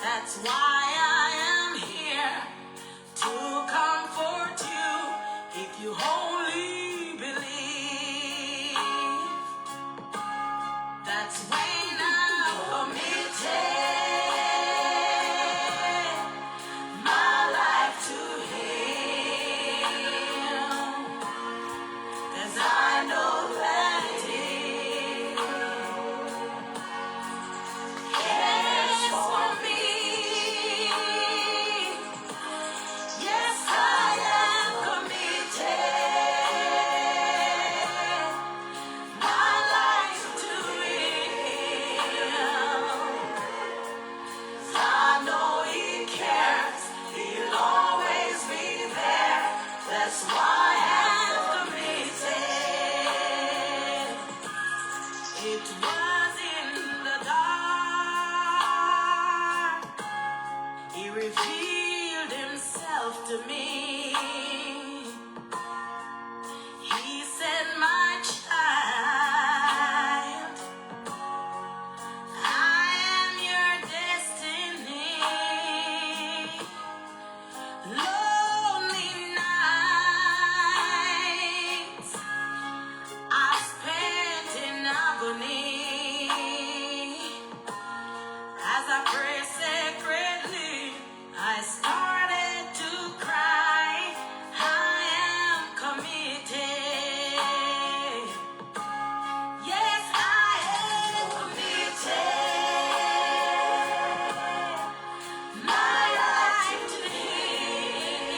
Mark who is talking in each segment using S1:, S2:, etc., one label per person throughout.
S1: That's why I am here to comfort you if you only believe. That's when I'm committed my life to Him, 'cause I know that He cares for me. Yes, I am committed my life to Him. I know He cares, He'll always be there. That's why I'm committed. It was in the dark He revealed Himself to me. He said, my child, I am your destiny. Lonely nights I spent in agony as I prayed secretly. I started to cry. I am committed. Yes, I am committed. My life to Him.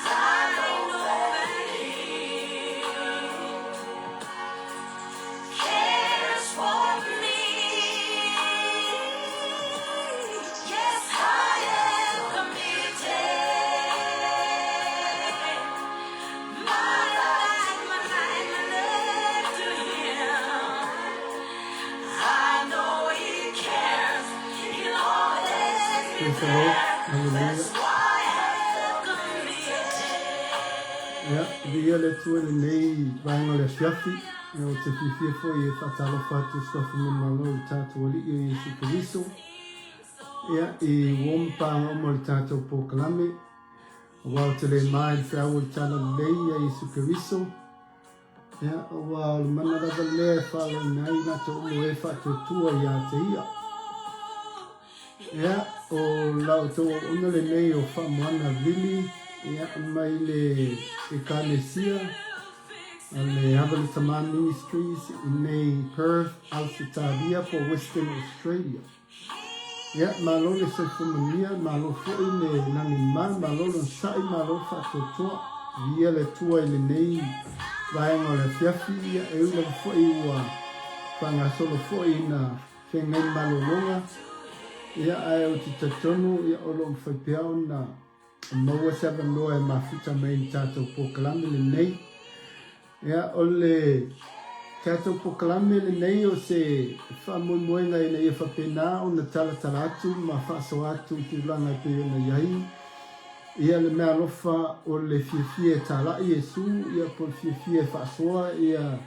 S1: I know that He cares for me. Yes, I am committed. My life to Him. I know He cares. He'll always be
S2: Praise the Lord.
S1: there.
S2: Hallelujah.
S1: That's why I'm committed.
S2: Ya, dia le tua le nei vaenga le fiafi, e o te fifia fo i e whatalo whatu sofu mo malo i tātou ali i Yesu Kiriso. Ya, i wompanga o mo le tātou pōkalame, wau te le mai le whiau i tāna lei a Yesu Kiriso. Ya, wau le mana rava lea whalo nai nata o mo e whatutua i a te ia. Ya, o lau tō ona le nei o whamoana vili, ya, mai le Ekalesia, le Havana Taman Ministries, nei Perth, Ausitaria, for Western Australia. Ya, malo le sefumania, malo foi le naniman, malo le sai, malo whatotoa, via le tua i le nei, vaenga o le fiafi, ya, e ula foi ua, whangasolo foi na whengai malolonga, ya, ai o ti tatonu, ya, olo mwhaipeao na maua seba noa e mafuta mai tātou pōkalame le nei. Ya, o le tātou pōkalame le nei o se whamoimoenga e nei e whapena o na talatala atu, ma whaso atu ki ulanga pe o na iai. Ia le mea lofa o le fiafia e tālai Yesu, ia po le fiafia e whasoa, ia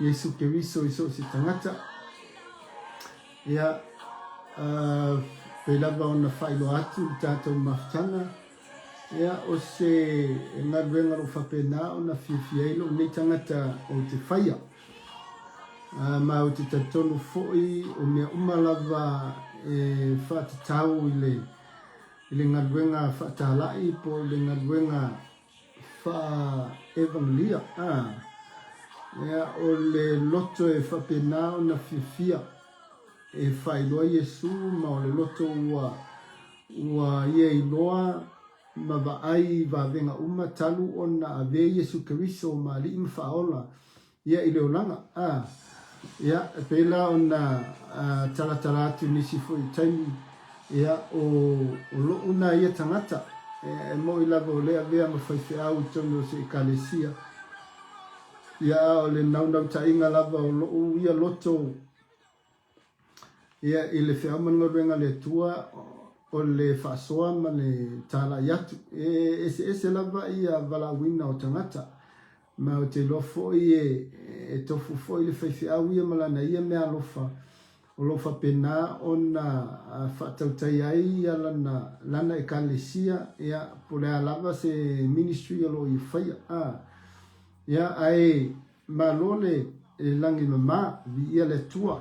S2: Yesu Kiriso i so si tangata. Ia, pe lava o na whailo atu tātou mafutanga. Ya, o se ngaruenga ro whapena o na fiafiailo nei tangata o te whaia. Ma o te tatonu foi o mea umalava e whatatau i le ngaruenga whatalai po le ngaruenga wha evangelia. Ya, o le loto e whapena o na fiafia e whailoa Yesu ma o le loto ua ia iloa ma vaai vavenga uma talu ona ave Yesu Kiriso ma li ima whaola ia i leolanga. Ia, pela ona talatala atu nisi fo i taimi ia o lo una ia tangata e mo i lava o lea vea ma whaiwheau tono se Ekalesia. Ia o le naunau tainga lava o lo ia loto ia i le whiau mangaruenga le tua o le whasoa ma le tāla iatu. Ese lava ia walawina o tangata. Ma o te lofo i e tofu fo i le whaiwhiau ia malana ia mea lofa o lo whapena o na whatautai ai ia lana e kalesia ia pole lava se ministry o lo i whaia ia ai malole e langi mama vi ia le tua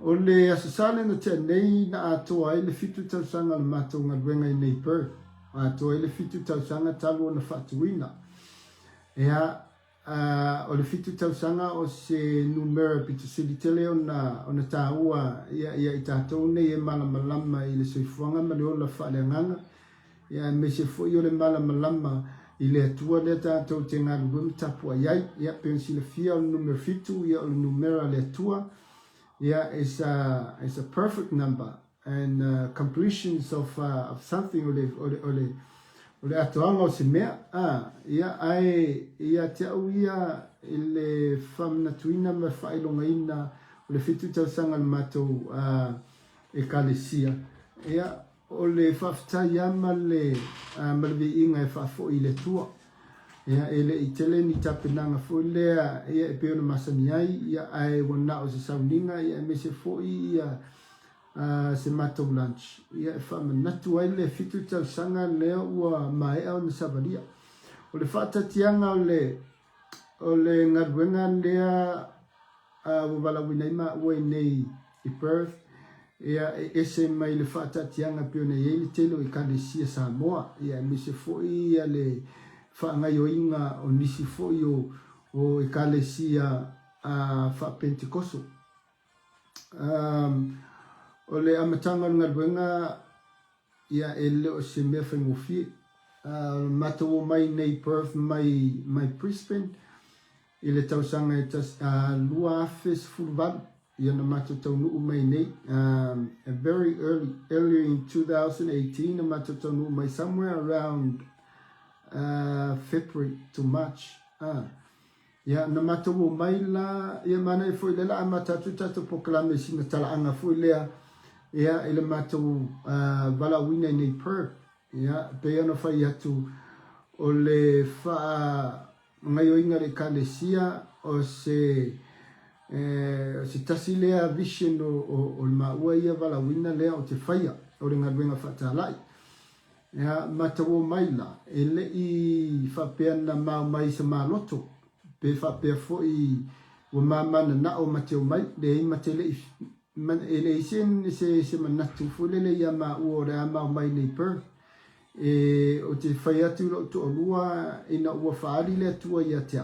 S2: o le asasale na te nei na atoa ai le fitu tausanga le matou ngaluenga i nei Perth atoa ai le fitu tausanga talu o na whatuina ia o le fitu tausanga o se numera pito silitele o na tāua ia i tātou nei e malamalama i le soifuanga ma le ola whaaleanganga ia me se fo i o le malamalama i le atua le tātou te ngā luum tapu ai ia pensi le fia o le numera fitu ia o le numera le atua ia is a perfect number and completions of something o le atoanga o se mea ia ai ia te au ia i le whamanatuina ma whailongaina o le fitu tausanga le matou e kalesia ia o le whaftai ama le malvi inga e whafo i le tua ia e le i tele ni tapenanga fo lea ia e peo na masani ai ia ai wana o se sauninga ia me se fo ia se matou lunch ia e whamanatu ai le fitu tausanga lea ua mai au na savaria o le whaatatianga o le ngaruenga lea wala winaima ua nei i Perth ia ese mai le whaatatianga peo na iei le telo i kalesia Samoa ia me se fo ia le whaangai o inga o nisi fo o i kalesia Pentecosto o le amatanga ngaruenga ia e leo se mea whaingofi matou o mai nei Perth mai Brisbane i le tausanga e lua afes fulvalu ia na matou taunuu mai nei very earlier in 2018 na matou taunuu mai somewhere around February to March ia na matou o mai la ia mana e foi le la matatu tatu poklame sina talaanga foi lea ia ele matou valauina nei Perth ia pe ana fai atu o le fa ngai oinga le kalesia o se tasi lea vision o le maua ia valauina lea o te whaia o le ngaruenga whatalai ia matou o mai la e le i whapea na mau mai sa maloto pe whapea fo i o mamana na o mateo mai le i matele i ele isen se manatu fulele ya ma ora ma mai nei Perth o te whai atu lo to lua ina ua whaari le tua ia te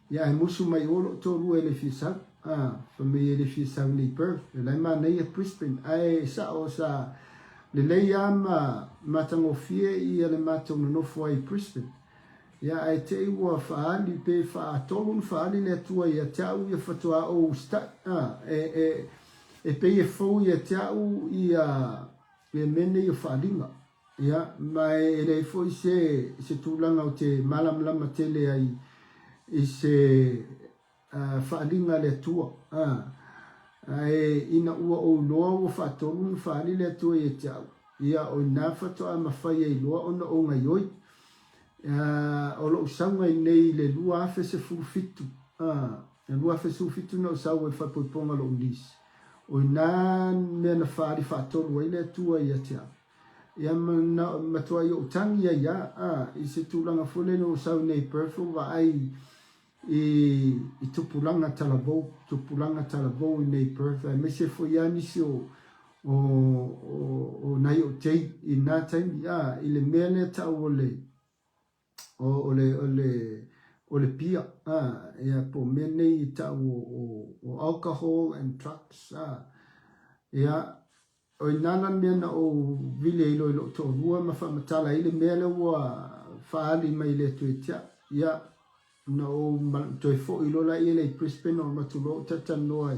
S2: ia e musu mai olo to lua ele fisa fa me ele fisa nei Perth le ma nei Brisbane ai sa o sa le lei ama matango fie ia le matango no foi Brisbane ia ai te ua whaari pe wha tolun whaari le tua ia te au ia whatua o sta e pei e fou ia te au ia e mene i whaalinga ia mai e lei fo i se tūlanga o te malamlama tele ai i se whaalinga le tua e ina ua o loa o whaatonu whaali le tua i te au ia o nā whatoa mawhai e loa ona o ngai oi o lo usanga i nei le lua afe se fufitu le lua afe se fufitu na usau e whapoiponga lo unisi o nā mea na whaari whaatonu ai le tua i atea ia matua i o tangi ia i se tūlanga fole no usau nei Perth wa ai i tupulanga talavou i nei Perth me se fo ia nisi o nai o tei i nā taimi i le mea le tau o le pia ia po mene i tau o alcohol and drugs ia o inana mea na o vile ilo ilo to rua ma whamatala i le mea le ua whaali mai le tuetia ia na o toi fo ilo la i le Brisbane o matulo tata noa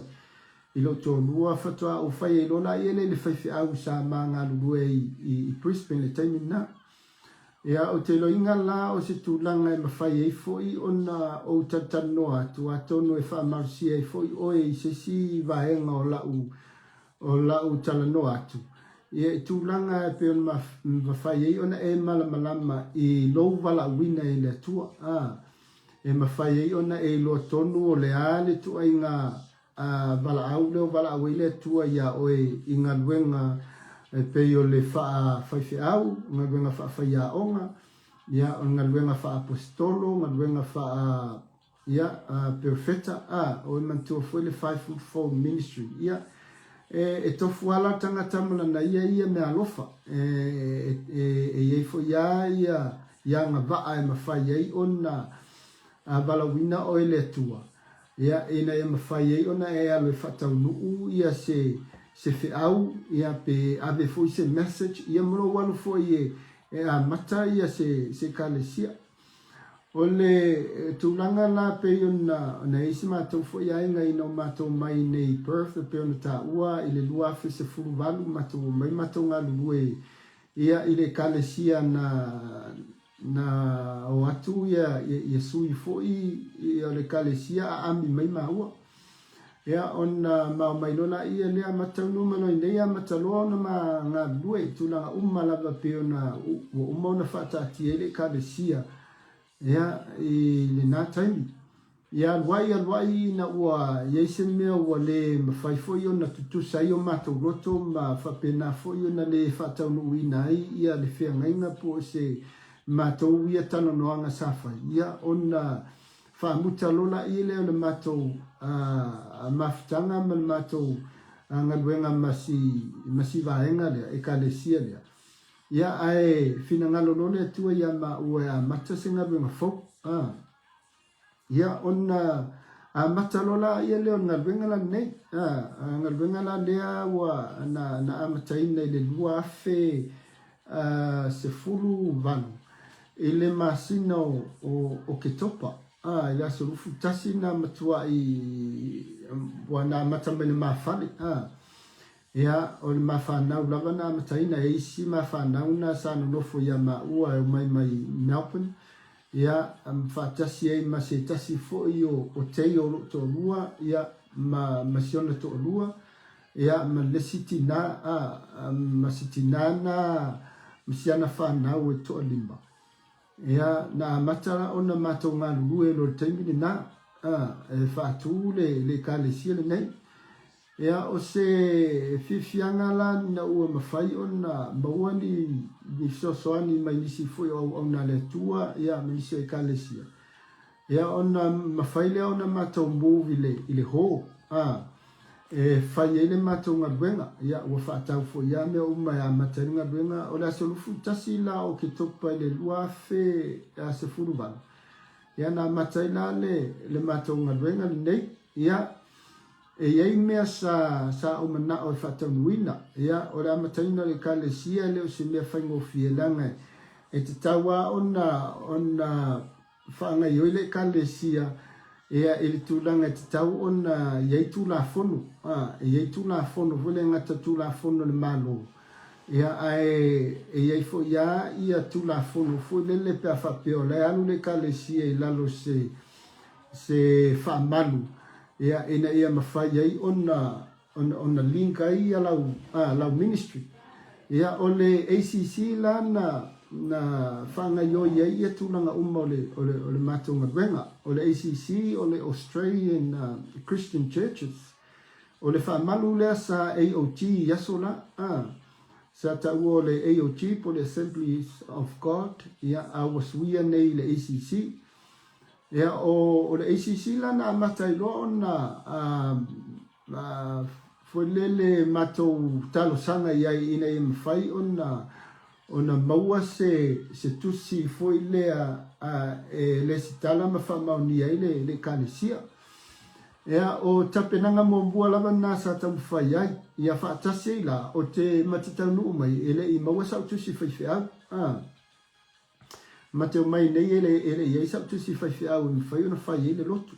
S2: ilo to rua whatua o whai ilo la i le whaifi au sa maa ngā lulue i Brisbane le taimi na ia o te loinga la o se tūlanga e mawhai e foi ona o tatanoa tu atonu e whamarsia e foi oe i se si vaenga o lau talanoa atu. Ia i tūlanga e pe ona mawhai e ona e malamalama i lou wala wina e le atua. E mawhai e ona e lo tonu o le ale tu ai ngā vala au leo vala au ile tua ia oe inga luenga pe o le faa faife au inga luenga faa faia onga ia inga luenga faa apostolo inga luenga faa ia perfecta o mantua foi le 5-fold ministry ia e tofu ala tangata mana na ia me alofa e foi ia nga va e mafai ai ona balawina o ele tua ia ina ia mafai ai ona e alo fatau nuu ia se feau ia pe ave foi se message ia molo walu foi e a mata ia se kalesia ole tulanga la pe ona na isi matou foi ai ngai no matou mai nei Perth pe ona ta ua ile lua fe se fulu valu matou mai matou ngalu ia ile kalesia na o atu ia sui foi ia le kalesia ami mai maua ia ona mai lona ia le matau no malo ia matalo na ma nga due tulanga lava pe ona na fata ti ile kalesia ia i le na time ia wai na ua ia se mea ua le mawhai foi ona tutu sai o matou roto ma whapena foi ona le whatau no ina ai ia le whea ngainga po se matou ia tano noanga sawhai ia ona whamuta lola i le o le matou mafutanga ma le matou ngaluenga masi vaenga lea e kalesia lea ia ai fina ngalo lole atua ia ma ua mata se ngaluenga fau ia ona mata lola ia leo ngaluenga la nei ngaluenga la lea ua na amataina i le lua afe se fulu valu ile masina o ke topa ile asorufu tasi na matua i wana mata mele mafale ia o le mafanau lava na mataina e isi mafanau na sanonofo ia maua e mai Melbourne ia fatasi ai ma se tasi foi o tei o to lua ia ma siona to lua ia ma le sitina ma sitina na misiana fanau e to limba ia na matara ona matou ngalu e lo taimi na e fatu le kalesia le nei ia o se fifianga la na ua mawhai ona mawani ni sosoani mai nisi foi o na le tua ia nisi e kalesia ia ona mawhai le ona matou move ile ho e fai ele matou ngaluenga ia ua whaatau fo ia mea uma ia matari ngaluenga o le asolufu tasi la o ke topa le lua fe a se furu vana ia na matai la le matou ngaluenga nei ia e iei mea sa o mana o whaatau nuina ia o le amataina le kalesia leo se mea whaingofi langa e te taua ona whaangai oi le kalesia ia ele tulanga te tau ona iei tula fono iei tula fono vole ngata tula fono le malo ia iei fo ia tula fono fo lele pe afapeo le alu le kalesia i lalo se whaamalu ia ina ia mawhai ai ona linka ia lau ministry ia o le ACC la na whangai o ia tūlanga o le matou ngaluenga o le ACC o le Australian Christian Churches o le whaamalu lea sa AOT yasola sa tau o le AOT po le Assemblies of God ia awasuia nei le ACC ia o le ACC la na matai loa ona lele matou talosanga iai ina ia mawhai ona maua se tusi foi lea le sitala ma whamauni ai le kalesia. Ea o tapenanga mombua lava na sa tau whai ai, ia whaatasi ai la o te matitau nuu mai, ele i maua sau tusi whai au. Mateo mai nei ele iei sau tusi whai au, i whai ona whai ele lotu.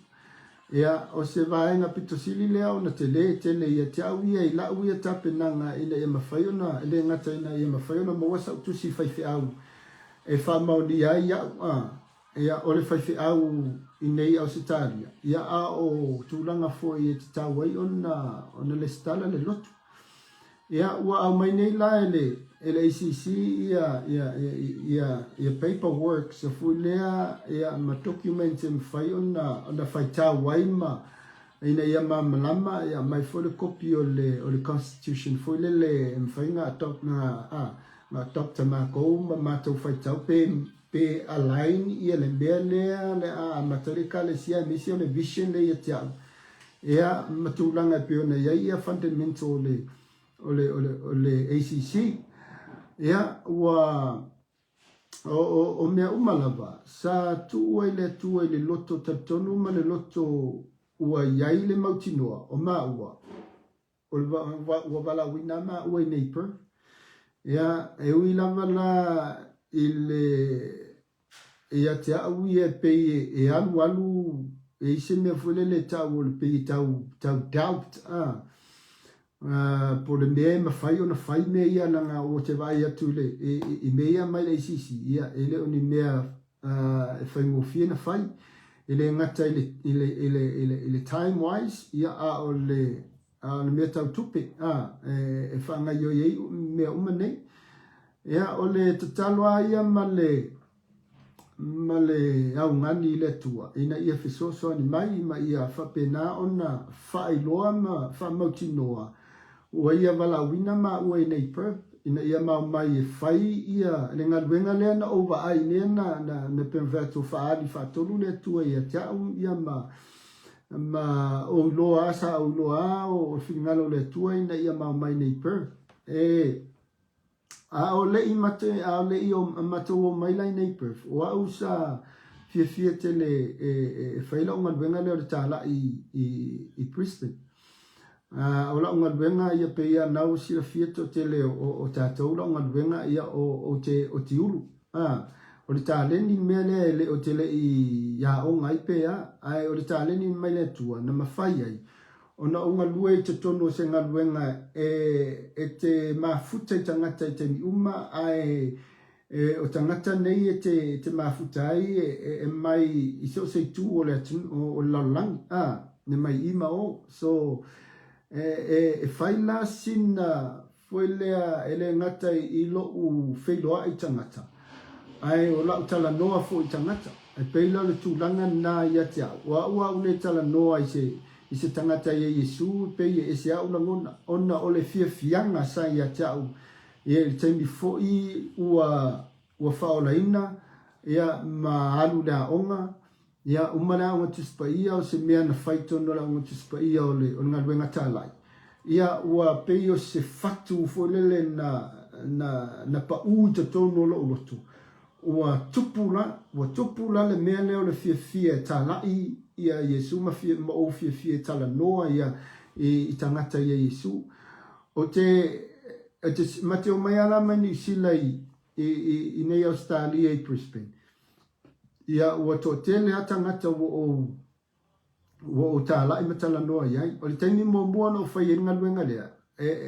S2: Ea o se vaenga pitosili lea ona te le tele ia te au ia i lau ia tapenanga ina ia mawhai ona, ele ngata ina ia mawhai ona maua sau tusi whai au. E whamauni ai au, ia o le whai au i nei au sitaria. Ia a o tūlanga foi e te tau ai ona le stala le lotu. Ia ua au mai nei la ele ACC ia paperwork sa fui lea ia ma document e mwhai ona whai tau ai ma ina ia malama ia mai foi le copy o le constitution foi le mfainga top na top tama ko ma to fai tau pe align ia le bele le a matarika le sia mission le vision le ia tia ia matulanga pe ona ia fundamental le ACC ia wa o mea umalava sa tu le loto tatonu ma le loto ua iai le mautinoa o maua o ua wala wina ma ua i neighbor ia e ui lava la ia te au ia pei e alu e ise mea fuele le tau o le pei tau doubt po le mea ma fai o na fai mea ia langa o te vai atu le i mea mai le sisi ia ele o ni mea e fai ngofia na fai ele ngata ele time wise ia o le mea tau tupe e whanga yo iei mea umane ia o le tataloa ia ma le au ngani le tua ina ia fisoso ni mai ma ia whapena ona whailoa ma whamautinoa ua ia wala wina ma ua i nei perp ina ia mai e whai ia le ngaluenga lea na over ai nea na penveto whaari whatolu le tua ia tiau ia ma o loa asa o loa o whingalo le tua ina ia mai nei perp a o le i mate a o le i o mate o mai lai nei perp o a usa fia te le whaila o ngaluenga lea o le tala i Brisbane o la unga luenga ia pe ia nau sira fieto te le o tātou la unga luenga ia o te ulu o le tāleni mea le o te le i ia o ngai pe ai o le tāleni mai le tua na mawhai ai o na unga lue te tono se ngā luenga e te mafuta i tangata i te ni uma ai o tangata nei e te mafuta ai e mai i so se tu o le atun o laulangi ne mai ima o so e whaila sina fuelea ele ngata i lo u whailoa i tangata. Ai o lau tala noa fo i tangata. E peila le tūlanga nā ia te au. Ua une tala noa i se tangata i Yesu, pei e se au langona. Ona o le fianga sa ia te au. Ia le taimi fo i ua whaolaina, ia ma alu lea onga, ia umana o tuspa ia o se mea na whaitono la o tuspa ia o ngā luenga tālai. Ia ua pei o se fatu folele na pa ui te tono lo lotu. Ua tupula le mea leo le fia tālai ia Yesu ma o fia tala noa ia i tangata ia Yesu. O te mate o mai ala mani sila i nei Australia i Brisbane. Ia ua to tele atangata o tāla i matala noa iai. O le taimi mua no whai e ngaluenga lea.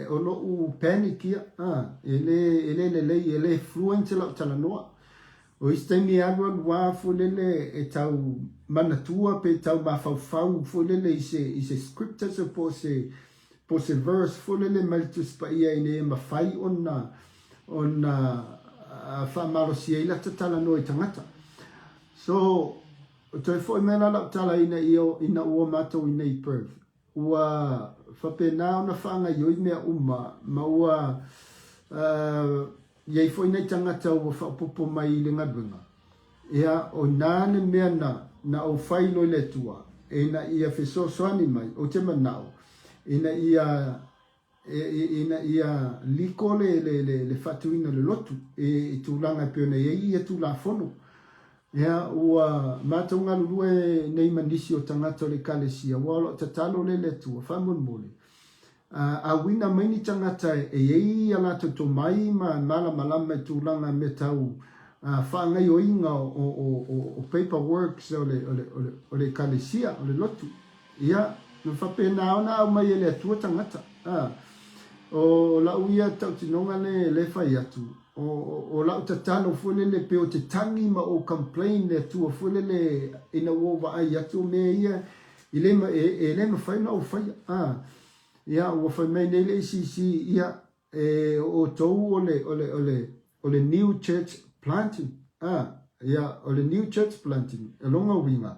S2: O lo u panic ia. Ele fluente la tala noa. O isi taimi alua luafu lele e tau manatua pe tau mawhau fulele i se scriptures po se verse fulele malitus pa ia ine mawhai ona whamalosia ila tala noa i tangata. So, toi foi mena la tala ina ua matou ina i Perth. Ua whapena ona whanga ioi mea ma ua iei foi nei tangata ua whapopo mai i le ngaduenga. Ia o nāne mea na o whailo le tua. E na ia whesosoani mai o te manao. Ina ia liko le whatuina le lotu. E tūlanga peona ia tūla fono. Ia ua mātaunga lulue nei mandisi o tangata o le kalesia. Walo tatalo le tua, whamon mole. A wina maini tangata e alato to mai ma malama e tūlanga me tau whaangai o inga o paperworks o le kalesia, o le lotu. Ia, na whapena ona au mai e le atua tangata. O lau ia tau tinonga le whai atu. O lau tatalo fulele pe o te tangi ma o complain le tua fulele ina uova ai atu mea ia e le ma whai na o whai. Ia ua whai mai nei le sisi ia o tou o le new church planting. Ia o le new church planting e longa winga.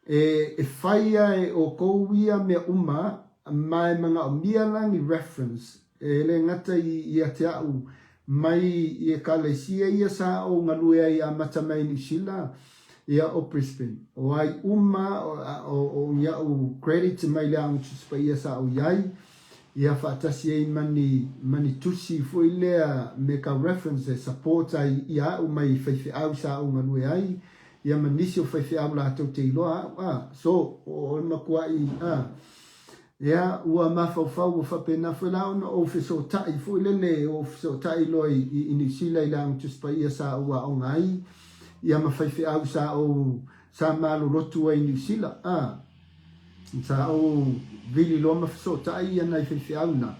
S2: e whaia o kouia me uma mai mga o mialangi reference e le ngata i a te au mai i e kalesia ia sa o ngalue ai a matamai ni sila ia o Brisbane o ai o ia o credit mai le ang tuspa ia sa o iai ia whaatasi ei mani tusi foi lea me ka reference e support ai ia o mai whaiwhi au sa o ngalue ai ia manisi o whaiwhi au la tau te iloa so o makua i ia ua mawhauwhau o whapena whela ona o whiso tai foi lele o whiso tai loi i New Zealand la ang tuspa ia sa ua o ngai ia mawhaiwhi au sa malo rotu ai New Zealand sa o vili lo mawhiso tai ia nai whaiwhi au na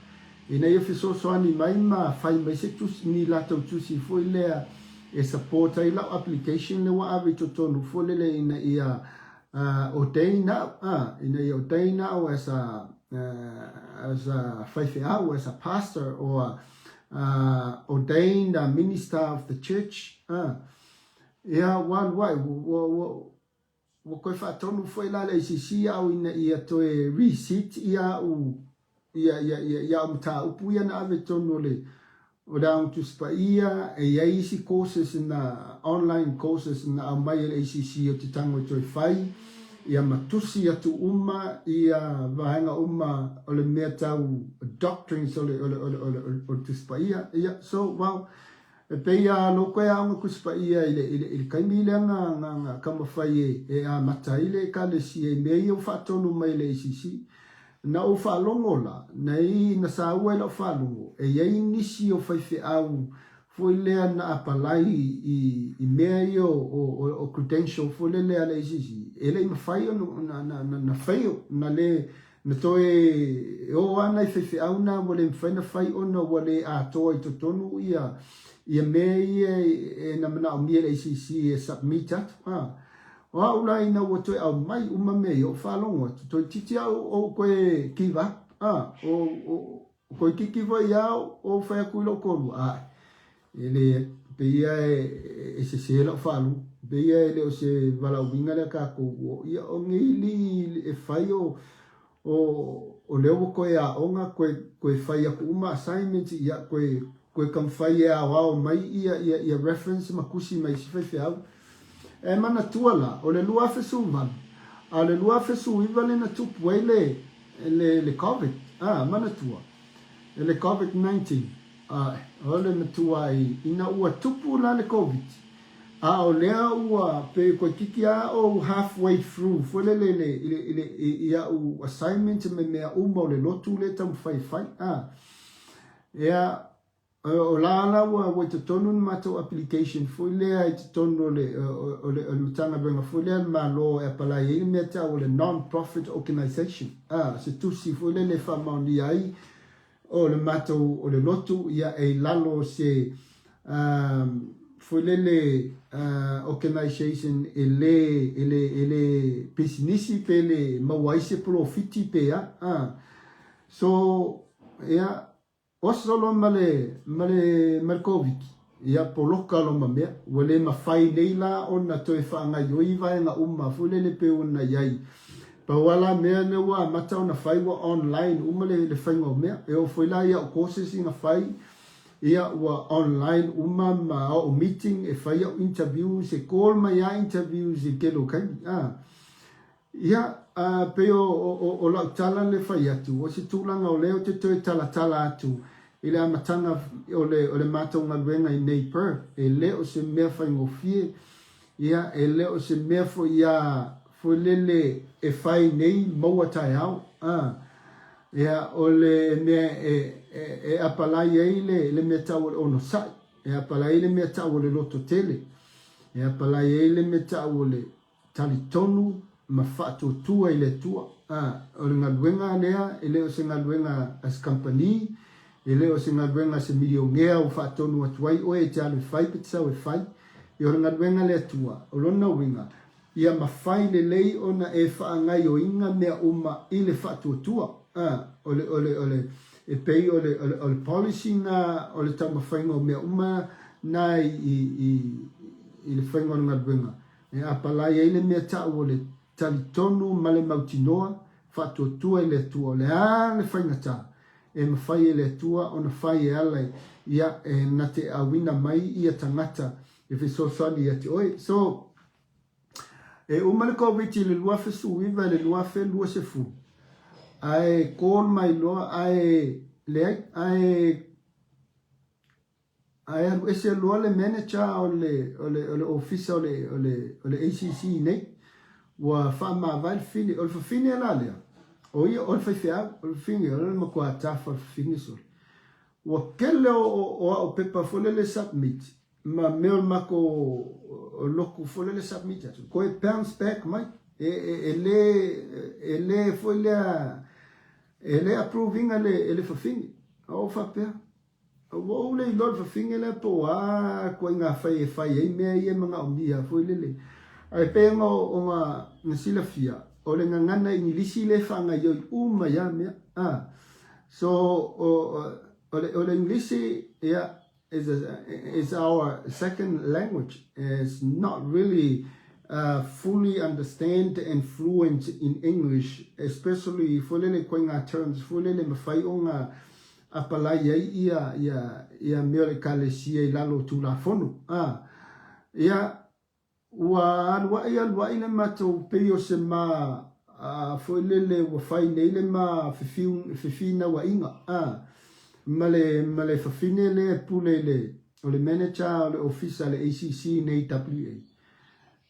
S2: ina ia whiso soani mai ma whai mai se tusi ni la tau tusi foi lea e support ai lau application le wa avi to tonu foi lele ina ia ordained now ina ia ordained now as a whaiwhi au as a pastor or ordained a minister of the church ia one way wo koe whaatonu foi la le sisi au ina ia toe receipt ia o mta upu ia na ave tonu le o daung tuspa ia e isi courses na online courses na au mai le ACC o te tango toi whai ia matusi atu ia vahenga o le mea tau doctrines o tuspa ia so wow e pe ia loko e aunga kuspa ia ile kaimile nga kama whai e a mata ile ka le si e mea o whaatonu mai le ACC na o whaalongo la nei na sa ua ila o whaalongo e iei nisi o whaiwhi au foi lea na apalai i mea i o credential foi lea le ACC e lei mawhai o na whaio na le na toe o ana i whaiwhi au na wale mwhaina whai o na wale a toa i totonu ia mea i na mana o mea le ACC e submit atu o aula ina o toi au mai uma mei o whalongo toi titi au o koe kiwa o koe kikiwa iau o whai kuilo kolu ele peia e se sela o whalu peia ele o se walau winga le kako ia o ngili e whai o leo koe a onga koe whai aku uma assignment ia koe kam whai e au mai ia reference makusi mai si whai au e mana tuala o le lua fesu man a le lua fesu iwa le na tupu ai le COVID mana tua le COVID-19 o le na tua ina ua tupu la le COVID o lea ua pe koe kiki o halfway through fo le ia u assignment me mea uma o le lotu le tamu whai ea o la wa te tonu mato application foi lea te tonu o le lutanga benga foi lea ma lo e pala i meta o le non-profit organization se tusi foi le whamauni ai o le mato o le lotu ia e lalo se foi le organization ele businessi pe le mawaise profiti pe so ia osolo male COVID ia poloka lo mamea wale mafai leila ona toe whaanga yoiva nga foi le pe ona iai pa wala mea ne wa mata ona fai wa online le whainga mea e o foi la ia o courses inga fai ia wa online ma o meeting e fai o interviews e call mai a interviews e kelo kai ia pe o la tala le fai atu o se tūlanga o leo te toe tala atu ile amatanga o le mātou ngā luenga i nei per e leo se mea whai ngofie ia e leo se mea fo ia fo lele e whai nei maua tai au ia o le mea e apalai ei le mea tau o ono sai e apalai le mea tau o le loto tele e apalai ei le mea tau o le talitonu ma whaatotua i le tua o le ngā luenga lea e leo se ngā luenga as company e leo se ngā luenga se miliongea o whaatonu atuai o e te alu whai pitsau e whai i o ngā luenga lea tua o lona winga ia mawhai le lei ona e whaangai o inga mea uma i le whaatotua ole e pei ole policy na ole tau mawhainga o mea uma na i le whainga o ngā luenga e apalai e le mea tau ole talitonu ma le mautinoa fa'atuatua i le atua o le a le faigata e mawhai e le atua o na whai e ala ia e na te awina mai ia tangata e fesosali ati oe. So e umale COVID le lua fesu iwa le lua fe lua se fu ai kon mai loa ai le ai alu ese loa le manager o le officer o le ACC nei wa fa ma vai fini o fa fini la le o ia o fa fia o fini o le makua tafa fini so wa kele o pepa fole le submit ma mel mako o loku fole le submit ko e bounce back mai ele foi ele approving ele fa fini o fa pe o le lor fa fini le po a ko nga fai e me e mga o mia foi le ai pe o nga sila fia o le ngana i lisi le fa nga yo uma ya me so o le English yeah is our second language. It's not really fully understand and fluent in English, especially for le koinga terms for le mafai onga apalai ia mere kalesia i lalo tu la fono ia wa ina mato peo se ma for le wa fai le ma fifina wa inga male fafine le pule o le manager o le officer le ACC nei WA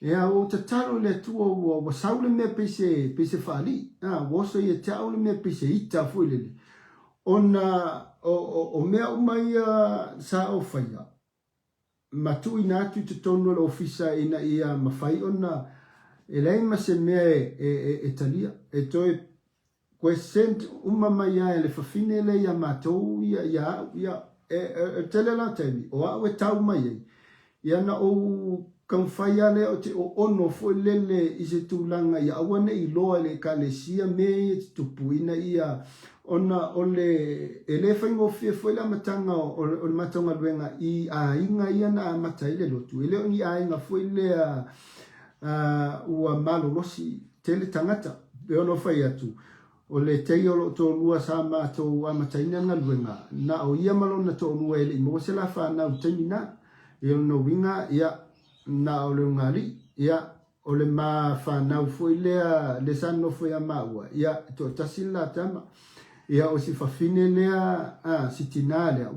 S2: ia o te talo le tua wa saule me pese fali wo so ye tau le me pese ita foi le ona o mea mai sa o faia matu ina tu te tonu le officer ina ia mafai ona elei ma se mea e talia e toi koe sent uma mai a le fafine le ia matou ia tele la temi o a we tau mai ia na o kan faia le o te o ono fo lele i se tūlanga ia awane i loa le kalesia me te tupuina ia ona ole ele faingo fie foi la matanga o le matanga luenga i a inga ia na matai le lotu ele o ni a inga foi le ua malo losi tele tangata e ono fai atu o le tei o lo tō lua sa ma tō a mataina nga luenga na o ia malo na tō lua ele i mo se la whanau taimina e o no winga ia na o le ngari ia o le ma whanau foi lea le sano foi a maua ia tō tasila tama ia o si whawhine lea si tina lea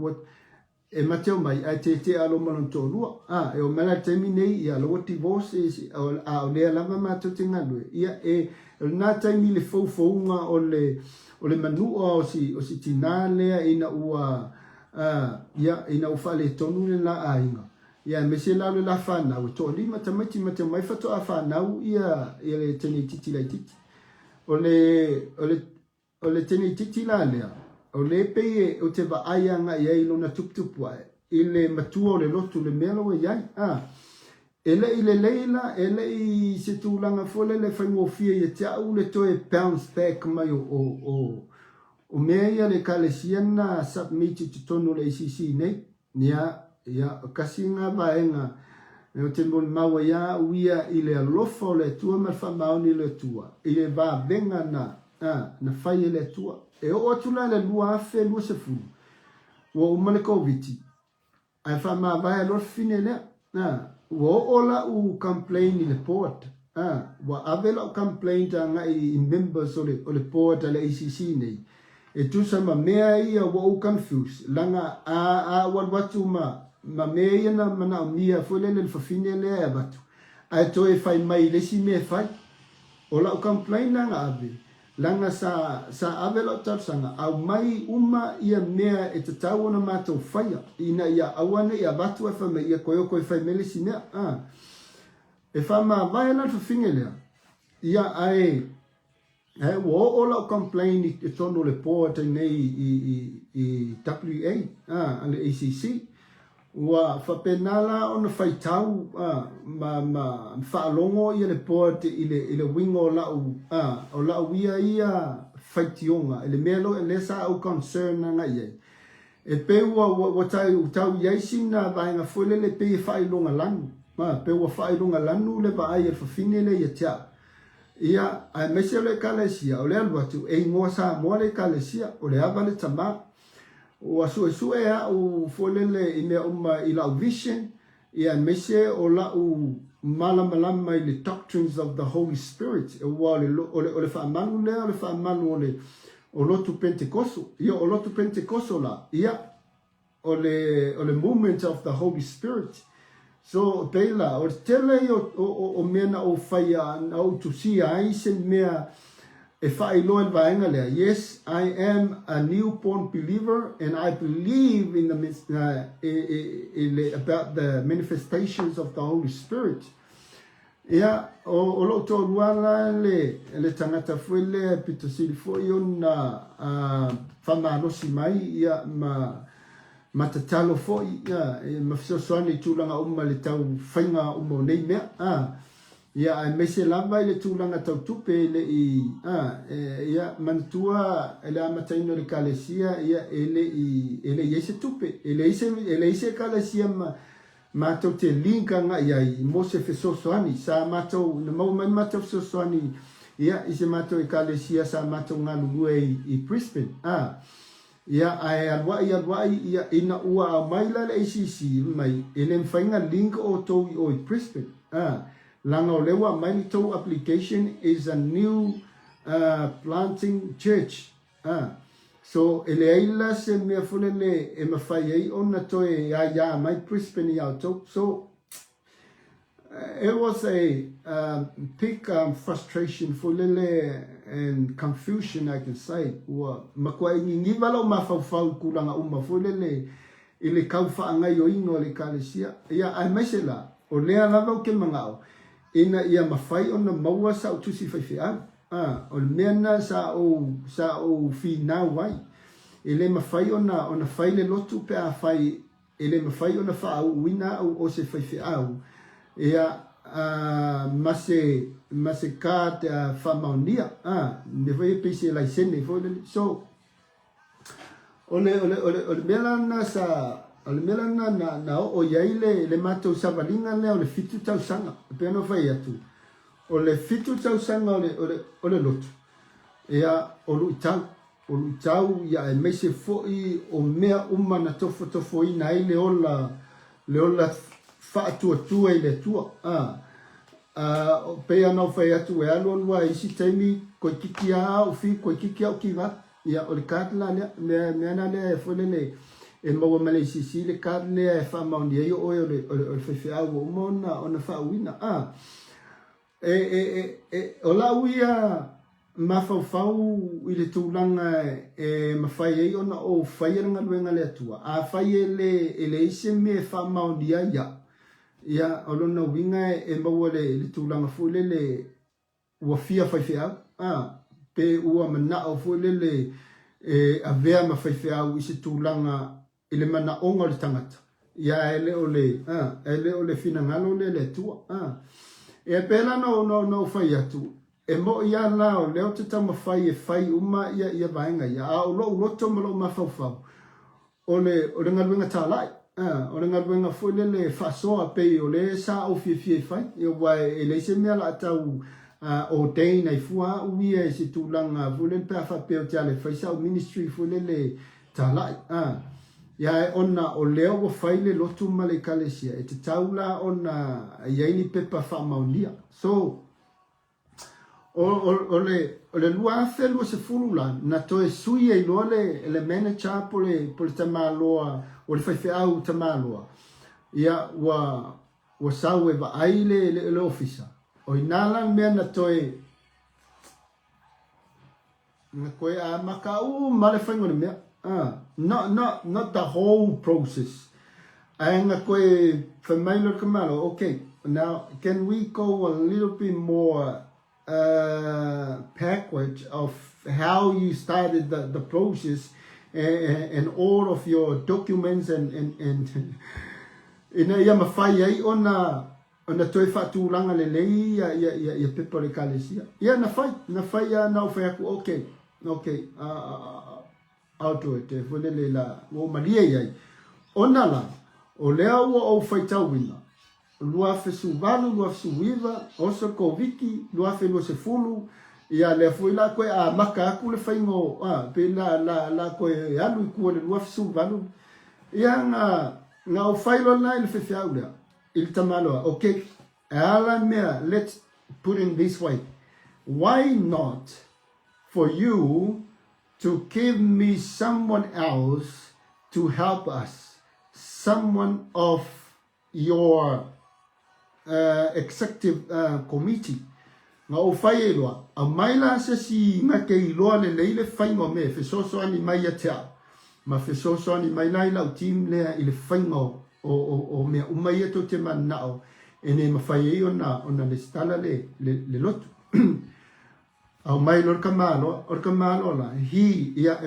S2: e mateo mai ai te alo malon tō lua e o mala taimi nei ia lo divorce o lea lama mato te ngalue ia e na taimi le faufaunga o le manua o si tina lea ina ua ina ufa le tonu le la ainga ia me se la la whanau to lima tamati mate mai fato a whanau ia le tene titi lai titi o le tene titi la lea o le pe o te va aianga ia i lona tuputupu ai i le matua o le lotu le melo e iai ele i le leila ele i se tūlanga fole le whaingofia i te au le toe bounce back mai o mea ia le kalesiana submit te tonu le ICC nei ia kasi ngā vaenga o te moni maua ia uia i le alofa o le tua ma whamaoni le tua i le vā venga na whai e le tua e o atula le lua afe lua se fulu ua umane COVID ai whama vai alor fine lea ua ola u complain i le port ua avela u complain ta ngai members o le port a le ACC nei e tusa ma mea ia ua u confuse langa watu ma mea ia na mana o mia foi le whawhine lea e watu ai toi whai mai lesi me whai ola u complain langa ave langa sa avela o tausanga au mai uma ia mea e te tau ona mātou whaia ina ia awane ia watu e whame ia koe whai melesi mea e whama vai ala whawhinge lea ia ai wo ola o complain i tono le poa te nei i WA le ACC ua whapenala ona whaitau ma whaalongo ia le poa te i le wingo o lau ia whaitionga e le melo e lesa au concern na ngai e pe ua tau iaisi na vaenga fuele le pe whailonga lanu pe ua whailonga lanu le vaai e whawhine le ia tia ia ai mese le kalesia o le alwatu e ngoa sa mo le kalesia o le ava le tama o asu su e a o folele ine uma ila vision ia mese o la u malama i le doctrines of the Holy Spirit e wa o le fa manu le o le fa manu o lotu pentecosto ia o lotu pentecosto la ia o le movement of the Holy Spirit. So Taylor or tele o mena o faya au to see I send me if I Lord Vaengale. Yes, I am a newborn believer and I believe in the about the manifestations of the Holy Spirit. Yeah, o lo to wala le tangata fuele pitosili fo yona fama no simai ya matatalo fo ia mafsosoani tulanga umma le tau fainga ummo nei mea ia ai mese lava le tulanga tau tupe le i ia mantua ele amataino le kalesia ia ele yese tupe ele ise kalesia ma tau te linka nga ia i mose fesosoani sa matau na mau mai matau fesosoani ia ise matau e kalesia sa matau ngalu i Brisbane ia ai alwai ia ina ua maila le ACC mai ele mfainga link o to o Brisbane langa o lewa mai to application is a new planting church so ele aila se me fulele e mafai ai ona to ya mai Brisbane ya to so it was a big frustration for Lele and confusion, I can say. Makwai ni walo mafau kulanga uma for Lele ile kaufa angai o ino le kalesia. Ia ai mesela o lea lava o ke mangao. Ina ia mafai ona maua sa o tusi faifea. O mena sa o fina wai. Ile mafai ona fai le lotu pe a fai. Ile mafai ona fa uina o se faifea. Ia mase ka famaunia ne foi pese la sene foi so ole melana sa ole melana na o yaile le mato savalinga le ole fitu tau sanga pe no fai atu ole fitu tau sanga ole lotu ia olu tau ia mese foi o mea umana tofo ina ile ola fa tu ile tua pe ana fai atu e alo wa isi temi ko kikia o fi ko kikia o kiva ia o katla le ana le folele e mo male si le katla e fa ma ndi yo o fe a wo mona ona fa wina o la uia ma fau ile tulanga e ma fai ona o fai nga luenga le tua a fai ele ise me fa ma ndi ya ia olona winga e mawale le tulanga fulele ua fia faifea pe ua mana o fulele a vea ma faifea isi tulanga ile mana onga le tangata ia ele ole fina ngalo le tua e pela no fai atu e mo ia la o leo te tama fai e fai uma ia vaenga ia o lo loto malo ma fau ole ngalwenga talai o nga luenga fulele fasoa pe o le sa o fie fai yo wai ele se me la tau o dei nei fua uia e se tulanga fulele pe fa pe o tale fai sa o ministry fulele talai ya ona o leo o fai le lotu male kalesia e te taula ona yaini pepa fa maunia so ole lua fe lua se fulula na to e sui e lole ele manager pole tamaloa o le fai au tamaloa ia wa sawe ba aile le officer o inala me na to e na ko a makau male fai ngone me not the whole process anga ko familiar kamalo okay now can we go a little bit more package of how you started the process and all of your documents and ina ia mafai ai ona toi fatu langa le lei ia pepa le kalesia ia na fai na fai aku okay I'll do it fulele la o maria ai ona la o lea o fai tawina lua fesu valu, lua fesu wiva, oso koviki, lua fe lua se fulu, ia le foi la koe a maka aku le whaingo, pe la koe alu I kua le lua fesu valu. Ia ngā o whailo nai le whewhiau lea, il tamaloa, okay, ala mea, let's put it this way. Why not for you to give me someone else to help us, someone of your executive committee. Nga o whai e loa, a maila se si nga ke I loa le leile whaingo me, whesoso ani mai a tea, ma whesoso ani mai lai lau team lea I le whaingo o mea umai ato te manao, e ne ma whai e ona le stala le lotu. Au mai lor ka malo la hi ia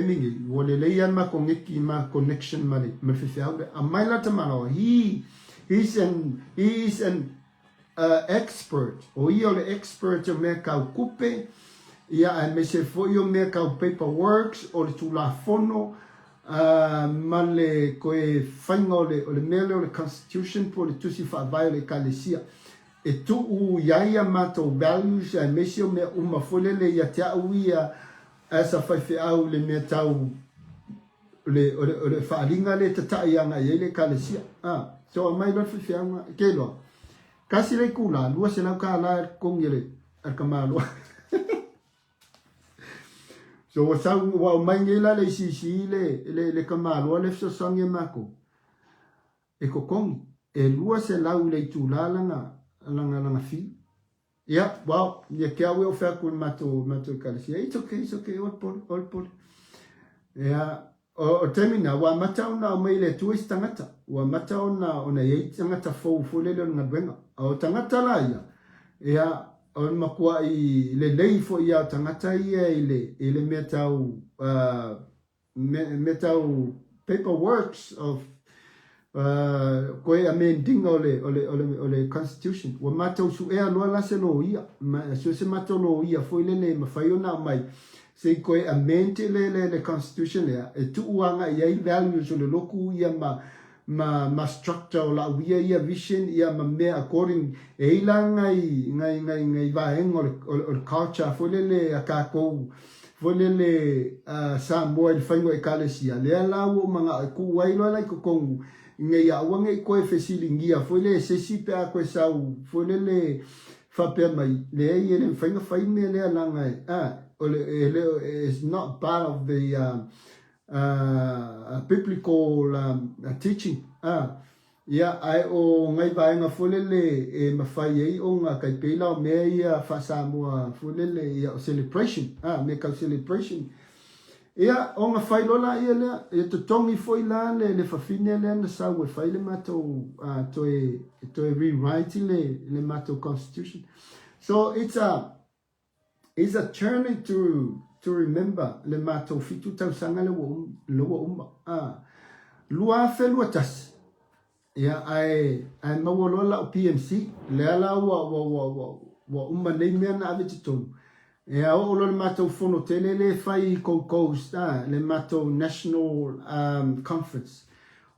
S2: mingi wo le leian ma kongeki ma connection mali me fifiau a mai la te malo he's an expert o ia le expert o me ka kupe ia me se fo yo me ka paperwork o le tula fono male koe faingo le mele o le constitution po le tusi fa vai le kalesia e tu u iaia mato values a mesio me uma folele ia te uia asa fai au le me tau le faalinga le tata ianga ile kalesia so mai lo fi anga ke lo kasi le kula lua se na ka la kongele akamalo so wa mai ngela le si le kamalo le so songe mako e kokong e lua se lau le tulala langa fi. Yeah, well, ya kia we ofa kun mato kalisia. It's okay, all pol. Yeah, o termina wa mata ona o meile tu istangata. Wa mata ona ye tangata fo le nga benga. O tangata la ya. Yeah, on makua I le leifo ya tangata ia ile metau paperworks of koe amending o le constitution wa matou su ea loa la se lo ia so se matou lo ia foi le mawhai ona mai se koe amende le constitution lea e tu uanga ia values o le loku ia ma structure o la uia ia vision ia ma mea according e ila ngai vaeng o le culture foi le a kakou foi le Samoa il whaingo e kalesia lea lau o manga ku wailo lai kukongu ngai a wange koe fesilingia foi le se sipe a koe sau foi le fape mai le ele fainga fai me le langa is not part of the biblical teaching ai o ngai vaenga foi le e mafai ai o nga kai pela me ia fa Samoa foi le ia celebration me ka celebration ia o nga fai lola ia le to tongi foi la le fafine le na sa we fai le mato to rewrite le mato constitution so it's a journey to remember le mato fitu tau sanga le wo lua fe lua tas ia ai mawolola o PMC le ala wa umma le mea na ave tonu e o le mato fono tele le fai Coast le mato national conference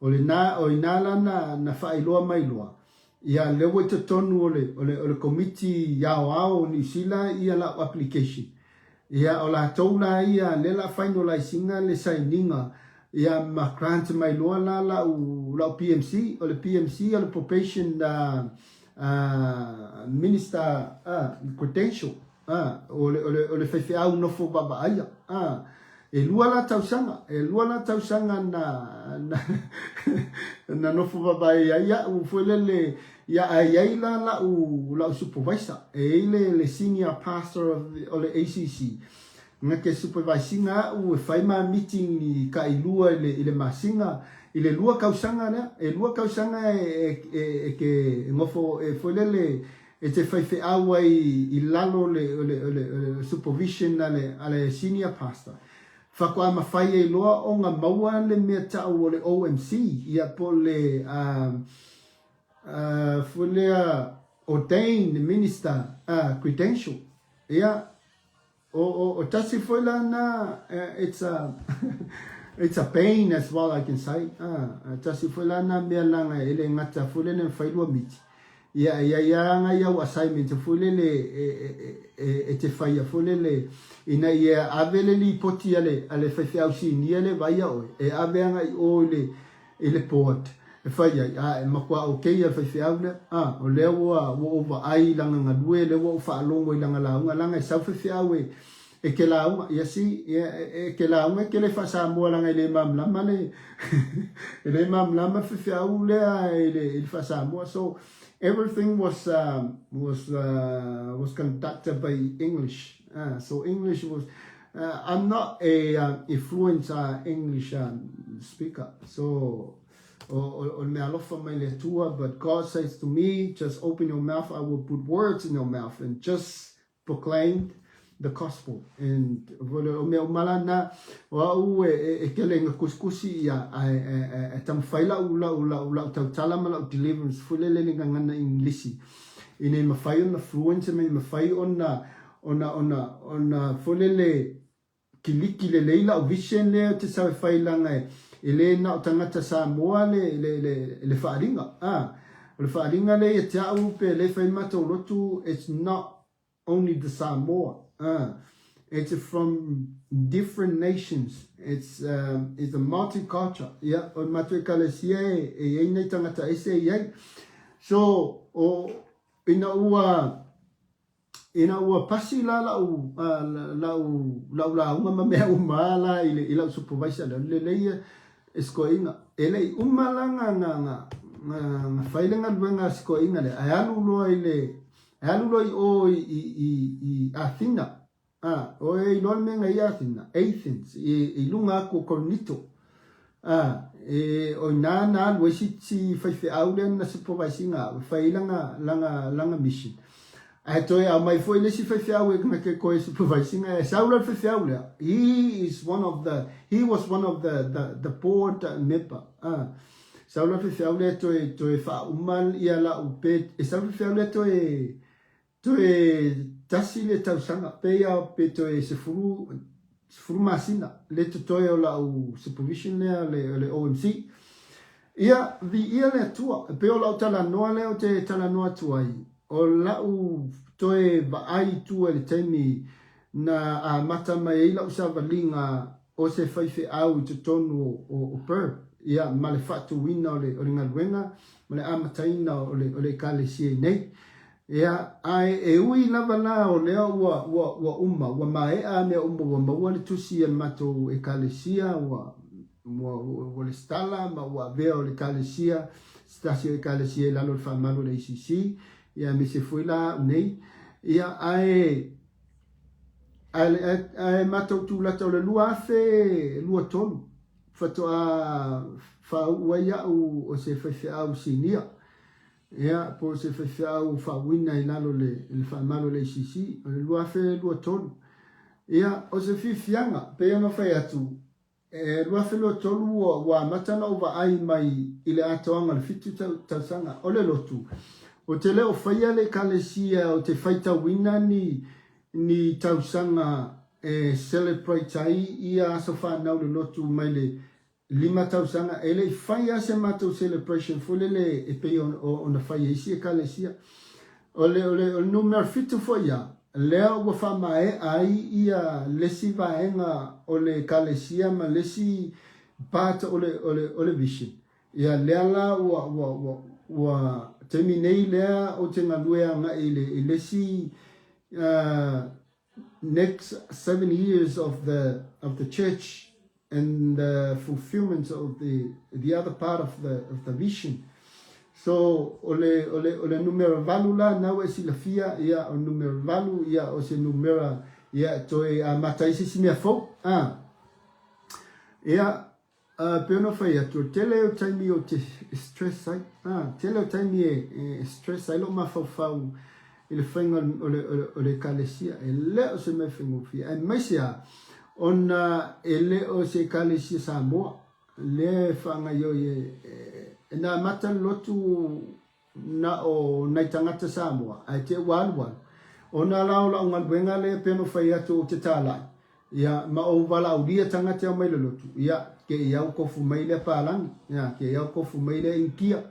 S2: o inala na fai loa mai loa ia le wo te tonu o le committee ao ni sila ia la application ia o la toula ia le la fai no la singa le signinga ia ma grant mai loa la PMC o le PMC o le probation minister credential o le fefe au no fo baba aya e lua la tausanga na no fo baba aya u folele ya ai la supervisor e le senior pastor of the ACC nga ke supervising u fai ma meeting ni ka ilua ile masinga ile lua kausanga ke ngofo e folele e te whaiwhi awa I lalo le supervision ale senior pastor. Whako ama whai e loa o ngā maua le mea tau o le OMC ia po le fulea ordained minister credential. Ia o tasi whaila na it's it's a pain as well, I can say. Tasi fulana mea langa ele ngata fulene whailua miti. Ia nga iau assignment fulele te whaia fulele ina ia avele li poti ale whaiwhiau si ni ale vaia oe. E aveanga I o ele port. E whaia, e makua o kei al whaiwhiau le. O leo wa ova ai langa ngadue, leo wa ufa alongo I langa launga. Langa I sau whaiwhiau e ke launga, ia si, e ke launga ke le whasa mua langa I le mamlama le. E le mamlama whaiwhiau lea e le whasa mua. So, everything was conducted by English. So English was. I'm not a fluent English speaker. So on me alofa mai le tua, but God says to me, just open your mouth. I will put words in your mouth and just proclaim the gospel. And me malana wa u e kelenga kuskusi ya tam faila ula tala mala deliverance fulele ngana inglisi ine mafai on fluence me mafai on fulele kiliki le leila vision le te sa faila ngai ele na tangata sa moa le faaringa le faaringa le te au pe le fai mata lotu. It's not only the Samoa. It's from different nations. It's a multicultural. Yeah, on matrikalesia e nei tangata ese ye. So ina ua pasi la uma me umala ila supervisor le le eskoinga ele umalanga nga failenga duenga eskoinga le ayalu lo I Athena. O e menga I Athena, Athens, I lunga ko Cornito. O na wesi fai aulen na supervisinga, fai langa mission. Toi a mai foi lesi fai au e ke ko supervisinga e saula fai aula. He was one of the board member. Saula fai aula toi fa umal ia la upet. E saula fai aula toe tasi le tausanga pea pe toe se furu masina le toe o la supervision le OMC ia le tua pe o la tala noa le o te tala noa tuai o la toe va ai tua le temi na mata mai la usavalinga o se faife au te tonu o per ia male fatu wina o le ngaluenga male amataina o le kalesie nei. Ia ai e ui lava la o lea wa umma wa mae a me umma wa maua le tusi al mato e kalesia wa le stala ma wa vea o le kalesia stasio e kalesia e lalo le whamalo le ICC ia me se fui la nei ia ai mato tu lata o le lua afe lua tonu fatoa wha ia o se whaiwhi au sinia. Ia po se whaiwhiau whawina I lalo le whamalo le ICC o le lua whe lua tonu. Ia o se whiwhianga pe ona whai atu lua whe lua tonu wa matana o wa ai mai I le atoanga le fitu tausanga o le lotu. O te leo whaia le kalesia o te whaita wina ni tausanga celebrate ai ia aso whanau le lotu mai le 5,000 ele fai se matou celebration fulele e pe on fai isi e kalesia ole numero fitu foia leo wa famae ai ia lesi vaenga ole kalesia ma lesi part ole vision ia lela wa terminei lea o te ngalue nga ile lesi next 7 years of the church and the fulfillment of the other part of the vision. So ole numero valu la na we silafia ia o numero valu ia o se numero ia toi a mataisi simia fo ia peno fai atu tele o taimi o te stress sai tele o taimi e stress sai lo ma fau ele fenga ole kalesia ele o se me fengo fi ai maisia ona ele o se kalesia Samoa le fanga yo na mata lotu na o na tangata Samoa ai te walwal ona laula ngal benga le peno fai atu te tala ia ma o vala o dia tangata mai lotu ia ke iau kofu mai le palang ya ke iau kofu mai le inkia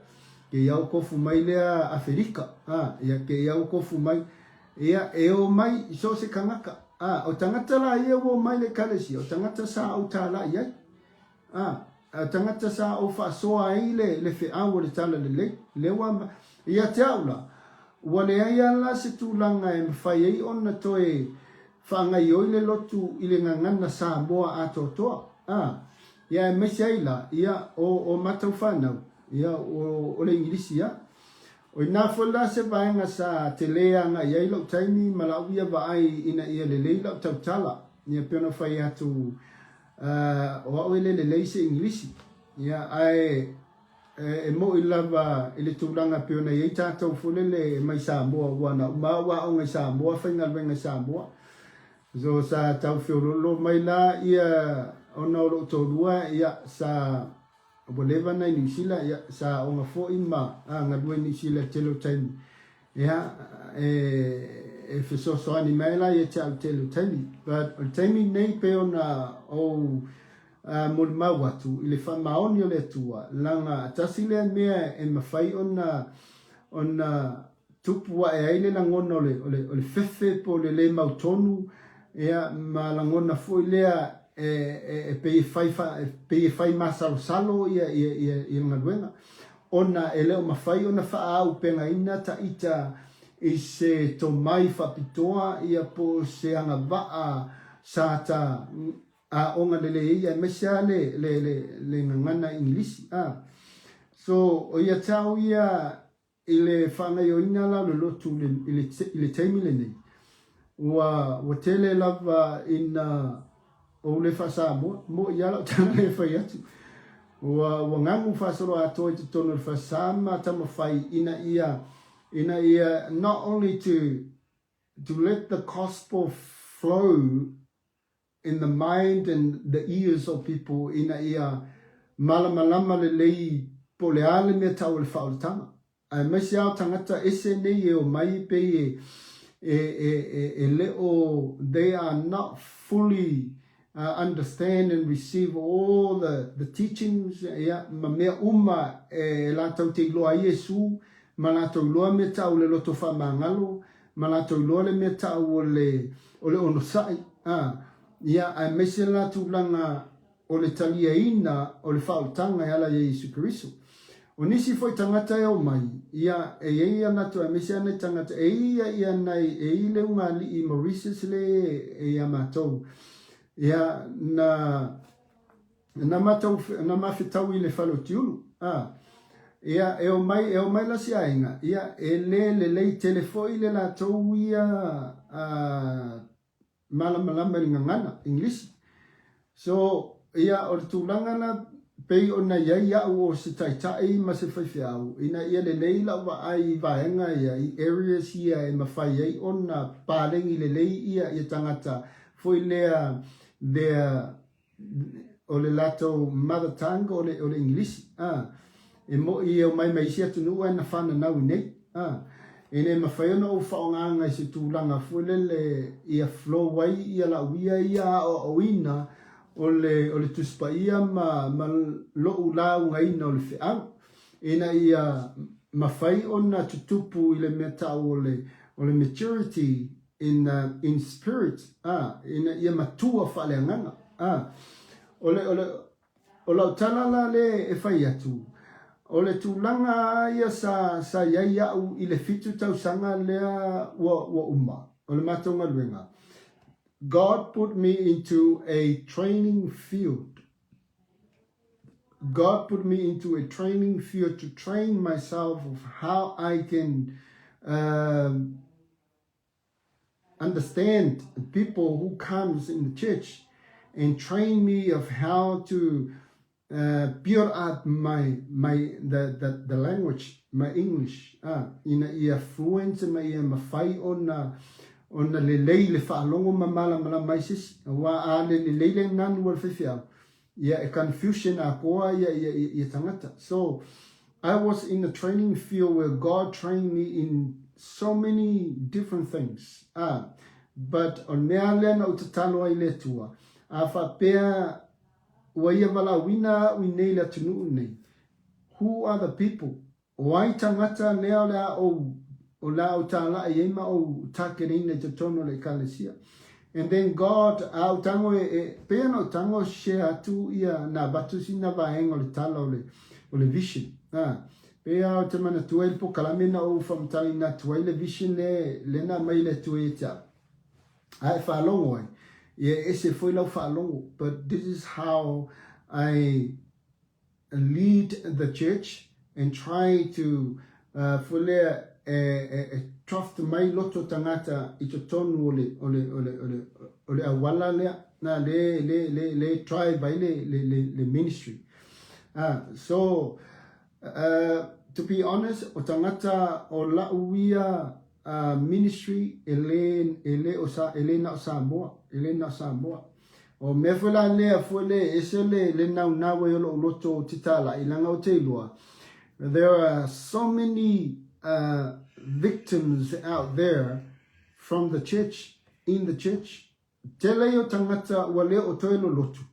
S2: ke iau kofu mai le Afrika ia ke iau kofu mai ia o mai so se kangaka o tangata la ia wo mai le kalesi o tangata sa o tala ia a tangata sa o fa so ai le fe a le tala le wa ia taula wale ia la se tulanga e fai ai ona toe fa ngai o le lotu ile ngangana sa moa atotoa ia me saila ia o matau fanau ia o le ingilisi ia o ina fola se vaenga sa te lea nga ia ilo taimi malawia vaai ina ia le leila tau tala ia pena fai atu o au ele le leise ingilisi ia ai e mo ilava ile tulanga pena ia tātou fulele mai Samoa wana umawa o ngai Samoa whainga wenga Samoa so sa tau whiorolo mai la ia ona o tōrua ia sa whatever nei New Zealand ia sa o ngā fōi ma ngā rua New Zealand telo taimi ia e whesosoani mai la ia tau telo taimi but o taimi nei pe ona o mol mau atu i le whamaoni o le atua langa atasi lea mea e mawhai ona tupua e aile langona o le whewhe po le mautonu ia ma langona fōi lea e pei fai masalo ia ngaruenga ona e leo mawhai ona whaau penga ina ta ita i se to mai whapitoa ia po se anga waa sa ta a onga lele ia mesia le ngana English so o ia tau ia ile whangai o ina la le lotu ile taimi le nei wa tele lava ina o le whasa mo ia lau tana le whai atu wa ngangu whasaro atoa i te tono le whasa ma tama whai ina ia not only to let the gospel flow in the mind and the ears of people ina ia malamalama le lei po le ale mea tau le whaoletanga. Ai maisi au tangata ese nei e o mai pe e leo, they are not fully understand and receive all the teachings ma mea uma e la tau te iloa Iesu ma la tau iloa mea tau le loto whamangalo ma la tau iloa le mea tau o le onosai ia ai mese la tūlanga o le talia ina o le whaotanga e ala Iesu Keriso. O nisi foi tangata e o mai, ia e ia natu a mese ane tangata e ia nei e ile unga li i Mauritius le e ia matou. Ia na matou na mawhitau i le whalotiulu. Ia e o mai la si ainga, ia e le telefoi le la tau ia malama ringa ngana, English. So, ia o le tūlanga na pei o na iai au o se taitai ma se whaiwhiau. Ina ia le leila wa ai vaenga ia i areas ia e mawhai ai o na pārengi le lei ia i tangata. Foi lea o le lato mother tongue o le English. E mo i o mai sia tunu ai na whana nau nei. Ene mawhaiona o whaonganga i se tūlanga fuelele ia flow wai ia la uia ia o ina o le tuspa ia ma loo lau ngaina o le whiau. Ena ia mawhai ona tutupu i le meta o le maturity in spirit. Ena ia matua whaleanganga. O lau talala le e whai atu. O le tūlanga ia sa iai au i le fitu tau sanga lea wa uma. O le matonga luenga. God put me into a training field. God put me into a training field to train myself of how I can understand people who comes in the church and train me of how to build up the language, my English. Ina ia fluence ma ia mawhai ona le lei le whaalongo mala mai sisi. Wa le lei le nanu al whiwhiau. Ia e confusion a koa ia tangata. So I was in a training field where God trained me in so many different things. But on mea lea na utatalo ai le tua. A whapea Waia wala wina winei la tunu nei. Who are the people? Wai tangata lea lea o la o tala e ema o takerine te tono le kalesia. And then God au tango pea no tango share tu ia na batusi na vaengo le tala o le vision. Pea au te mana tuel po kalamena o famtali na tuel le vision le na mai le tueta. Ai fa longo ai. Yeah, ese foi lau fa longo. But this is how I lead the church and try to fule trust mai loto tangata ito tonu ole awala le na le try by le ministry. So to be honest, o tangata o la uia ministry ele na Samoa. O me fula le fule esele le na we loto titala ilanga o te lua. There are so many victims out there from the church, in the church. Tele o tangata wale o toelo lotu.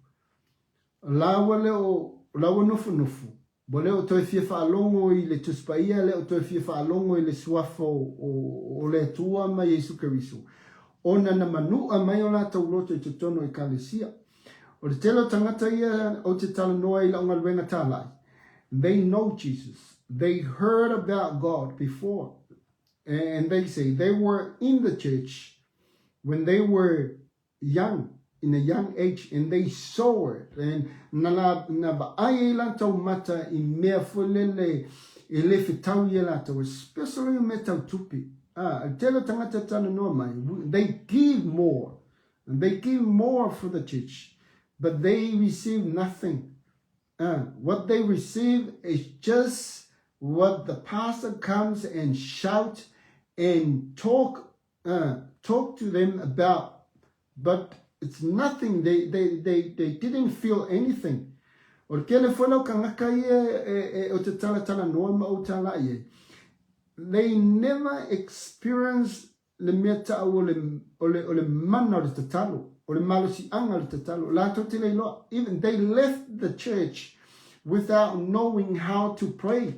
S2: La wale o nufu. Bole o toi fia whaalongo I le tuspaia, le o toi fia whaalongo I le suafo o le tua ma Yesu Keriso. Ona na manua mai o la tau loto I tutono I kalesia. O le telo tangata ia o te tala noa I la onga luenga talai. They know Jesus. They heard about God before. And they say they were in the church when they were young, in a young age, and they saw it. And na ba ai la tau mata I mea fulele ele fitau ia la tau, especially me tau tupi. Telo tangata tala noa mai. They give more. And they give more for the church. But they receive nothing. What they receive is just what the pastor comes and shout and talk to them about, but it's nothing. They didn't feel anything. O kele whanau ka ngaka ia o te tala noa ma o tala ia. They never experienced le mea tau o le mana o le tatalo, o le malosi anga o le tatalo. La to te leiloa. Even they left the church without knowing how to pray.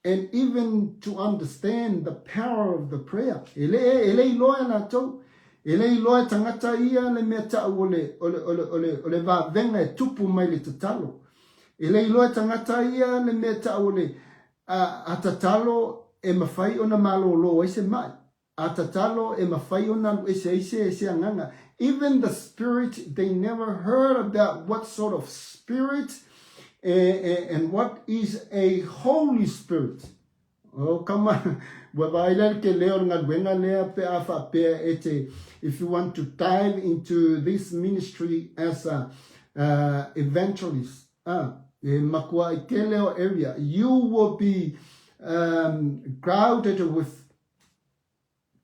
S2: And even to understand the power of the prayer. Ele loa na tau. Ele loa tangata ia le mea tau ole va venga e tupu mai le tatalo. Ele loa tangata ia le mea tau ole a tatalo e mawhai ona malo lo ese mai. A tatalo e mawhai ona ese anganga. Even the spirit, they never heard about what sort of spirit and what is a Holy Spirit. Oh, come on. If you want to dive into this ministry as a evangelist, in Makua Ikeleo area, you will be crowded with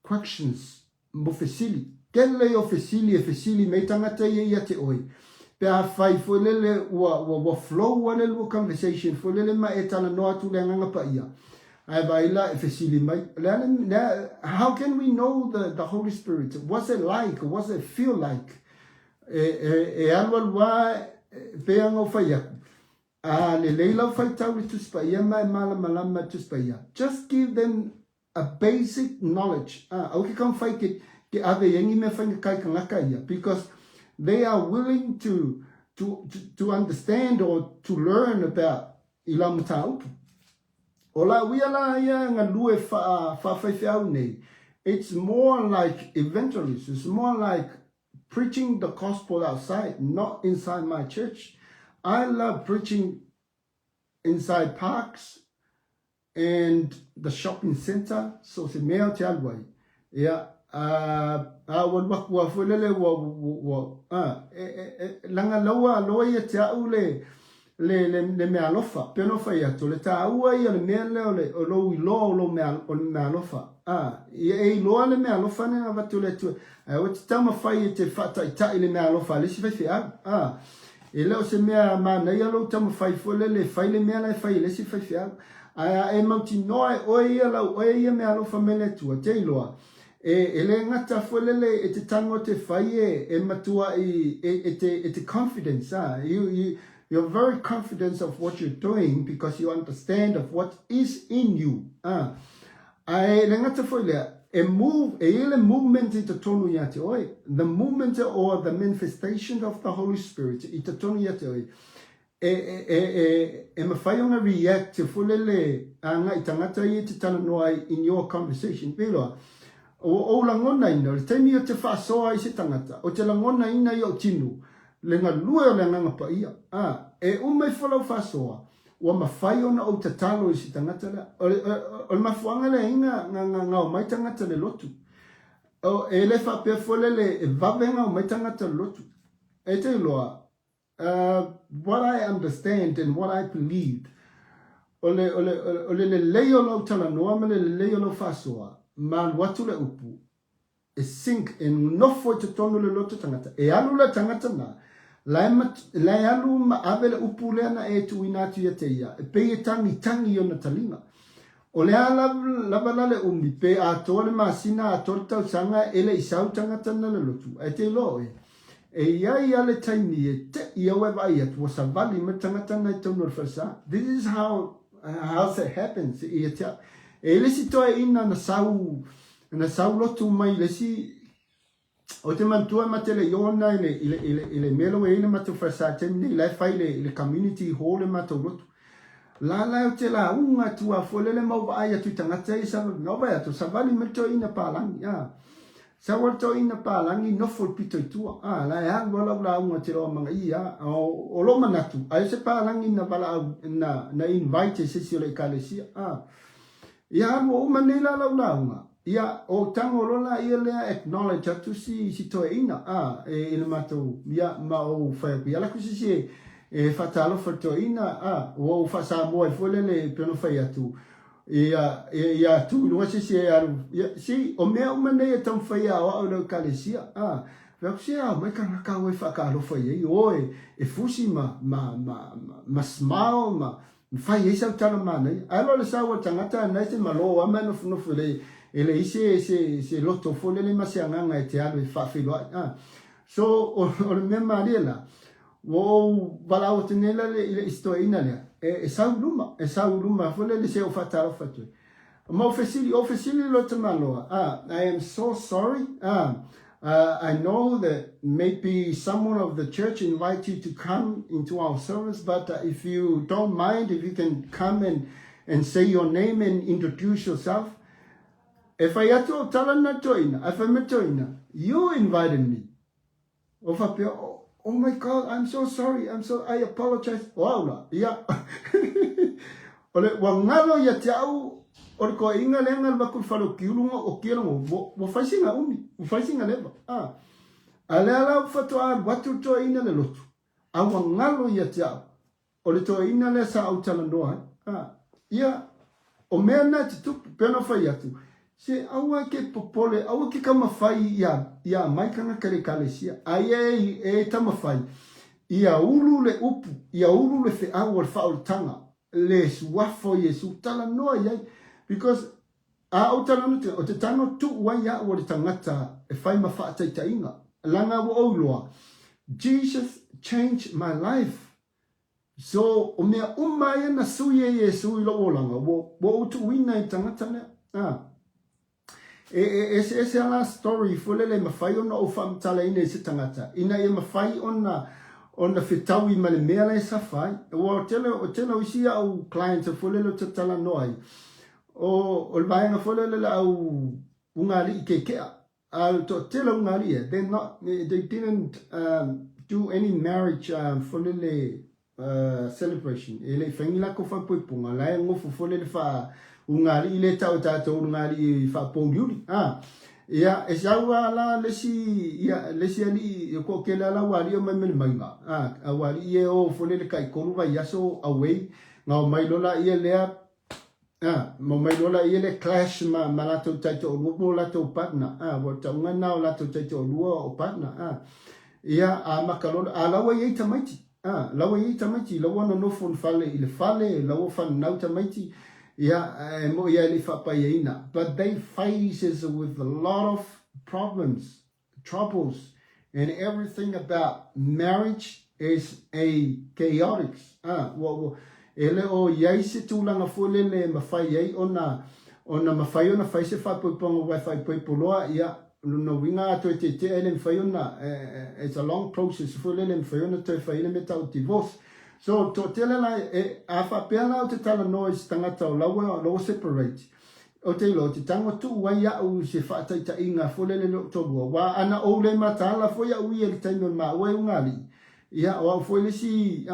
S2: questions. Mufesili. Kele o fesili me tangata ia te oi. Pea fai fulele wa flow wa conversation fulele ma etala noa tu le nganga pa ia. Ai baila e fesili mai. How can we know the Holy Spirit? What's it like? What's it feel like? E alwa wa pea ngo fai aku. Le leila fai tau le tuspa ia mai malama tuspa ia. Just give them a basic knowledge. Okay, come fai ke ave yengi me fai kai kangaka ia, because they are willing to understand or to learn about ilamutaupu. Ola wiala ia ngalue fa fai nei. It's more like evangelists. It's more like preaching the gospel outside, not inside my church. I love preaching inside parks and the shopping center. So se mea te alwai. Yeah. Wa fulele langa loa ia te au le mea alofa, penofa ia to le ta ua ia le mea leo le o lo ilo lo mea alofa. Ia loa le mea alofa ne avatu le tu. O te tama fai te fata ita le mea alofa, le si fai fia. E leo se mea mana ia lo tama fai fulele fai le mea lai fai le si fai fia. E mauti noa oe ia lau oe ia mea alofa mele tua, te iloa. le ngata folele e te tango te whai e matua e te confidence. You're very confident of what you're doing because you understand of what is in you. Ai le ngata folele a movement i te tonu ia te oi. The movement or the manifestation of the Holy Spirit i te tonu ia te oi. E mawhaiona react te fulele anga i tangata i te tana noa in your conversation. Pero o langona ina, le taimi o te whaasoa i se tangata, o te langona ina i o tinu, le ngā lua o le nganga pa ia. E umei whalau whaasoa, ua mawhaiona o te talo i se tangata le, o le mafuanga le inga ngā o mai tangata le lotu. E le whapea fulele e vavenga o mai tangata le lotu. E te loa, what I understand and what I believe, ole le leo lau tala noa me le leo lau whasoa, man watu le upu, e sink e nofo te tonu le loto tangata, e alu le tangata na, lai alu ma ave le upu le ana e tu inatu ia te ia, e pe e tangi o na talinga. O le ala lava le umi, pe a toa le masina a toa tau sanga e le isau tangata na le lotu, e te loe. E iai ale taimi e te ia wewa ia tua sa vali me tangata nei taunur whasa. This is how it happens. E lesi toa ina na sau lotu mai lesi o te mantua ma te le iona ile melo e ina matu whasa temi nei lai whai le community hall e matu lotu. La o te la unga tua folele mau wa ai atu tangata i sa nova atu sa vali me toa ina palangi. Sa wato ina palangi no fol pito tua. La ya wala wala unga te roa manga ia. O lo manatu. Ai se palangi na wala na invite se si o le kalesia. Ia mo manila la unga. Ia o tango lola ia lea acknowledge atu si toe ina. E ina mato ia ma o whaiapi. Ala kusi si e whatalo whato ina. O whasa moa i folele peno whai atu. Ia tu no se si o mea umane e tam fai a o le kalesia Vau se mai ka ka we fa ka lo fai e fusi ma smile ma fai e sa tana mana ai le sa wa tangata na te malo a mano no fele ele se loto fole le masianga nga te alo fa filo so o le mema lela wo bala o tenela le istoina le e sauluma fole le se o fatalo fatu ma officially lo te maloa I am so sorry I know that maybe someone of the church invite you to come into our service, but if you don't mind, if you can come and say your name and introduce yourself. If I had to tell toina, you invited me. Oh my God, I'm so sorry. I apologize. Wow, yeah. Ole wangalo ya tiau or ko inga lenga bakul falo kiulunga o kielongo wo fasinga umi wo fasinga leva ala fato watu to ina le lotu awangalo ya tiau ole to ina le sa utala noa ia o mena tu pena fai atu se awa ke popole awa ke kama fai ia mai kanga kale kalesia ai e tama fai ia ulu le upu ia ulu le fe awa fa tanga le suafo yesu tala noa ia because o te tano tu waya o te tangata e whai mawhaatai tainga. Langa wo auloa. Jesus changed my life. So o mea umaya na suye Yesu ilo o langa. Wo utu wina i tangata nea. Ese ala story fulele mawhai ona o whamtala ina i se tangata. Ina e mawhai ona whitawi ma le mea le sa whai. O tela usia au client fulele te tala noai. O le vaenga folele la au ungari I kekea. To tela ungari they didn't do any marriage folele celebration. Ele whengila ko whapuipunga. Lai ngofu folele wha ungari ile tau tato ungari wha pongiuri. Ia e saua la lesi ali ko kela la wali o memel mainga. A wali ie o folele kai koruga yaso away. Ngau mailola ie lea mo mai lola ile clash ma lato taito o lato partner wa taunga na lato taito o partner ia makalola lawa ye tamaiti lawa ye tamaiti lawa no fon fale ile fale lawa fan na tamaiti mo ia le whapaina. But they faces with a lot of problems, troubles, and everything about marriage is a chaotic. Ele o iai se tūlanga fule le mawhai ei ona mawhai ona whai se whapuponga wai whai puipoloa ia luna winga ato e te ele mwhai ona it's a long process fule le mwhai ona toi whai le me tau divorce. So to tele la a whapea o te tala noise tangata o lawa separate. O te lo te tango tu wai au se whaataita inga fule le lo togua. Wa ana o le matala fo ia ui e le taino ma ua ungali. Ia o foi lesi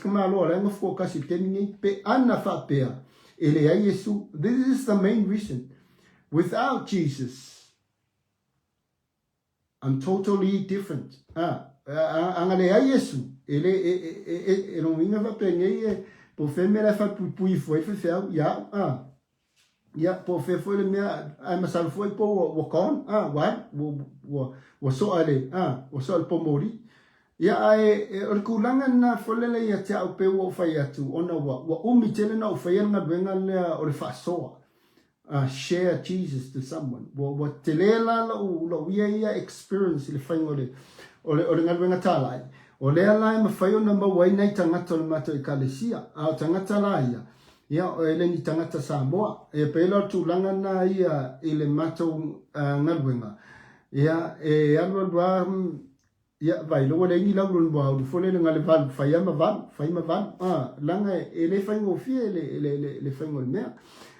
S2: kamalo la ngofo kasi temingi pe ana whapea. Ele ai Yesu. This is the main reason. Without Jesus, I'm totally different. Angale ai Yesu. Ele no winga whapea ngai po femela whapupui foi whewhau. Ya po foi le mea ai masal foi po wakon. Wa so ale. Wa so al pomori. Ia o le kulanga na folele ia te au pe o fai atu ona wa umi tele na o fai nga benga lea o le whaasoa. Share Jesus to someone. Wa tele la lo ia experience le whaingo o le ngalwenga tālai. O lea lai ma whai ona mawai nei tangata le mato i kalesia. O tangata la ia. Ia o ele ni tangata Samoa. E pēla tūlanga na ia i le mato ngalwenga. Ia alwa ia vai lo le ni la lo ba o fole le ngale val fai ma van langa ele fai ngo fie le fai ngo mea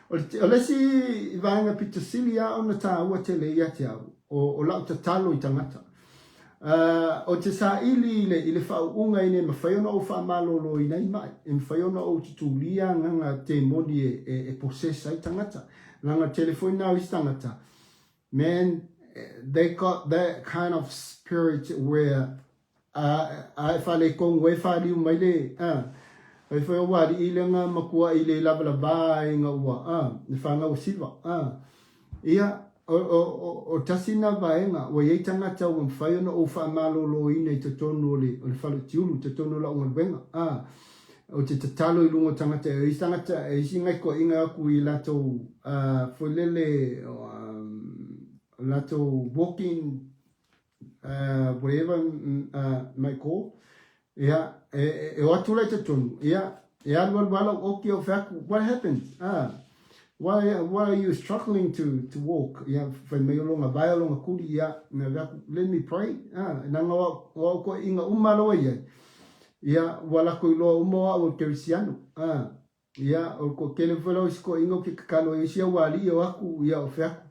S2: o le si vanga pitosilia ona ta wa te le ia te o la ta talo i tangata o te sa ili le fa unga ine ma fai ona o fa malo lo ina i mai e fai ona o tutulia nga te modi e posesa i tangata langa telefone na i tangata man. They got that kind of spirit where I fale kong we fale mai le ai foi wa di ilenga makua ile lava nga wa ni fanga o silva ia o tasina vaenga o ye tanga tau un fai no o fa malo lo ine te tonu le o fale tiulu te tonu la un venga o te talo i lungo tanga te i tanga e singa ko inga ku i lato foi lele lato walking whatever my call e watu la te tonu wala oki o faku what happened why are you struggling to walk fa me longa vai longa kuli let me pray na ngo ko inga umalo wala ko lo umo o teresiano o ko kele velo ko ingo ki kalo isia wali o aku o faku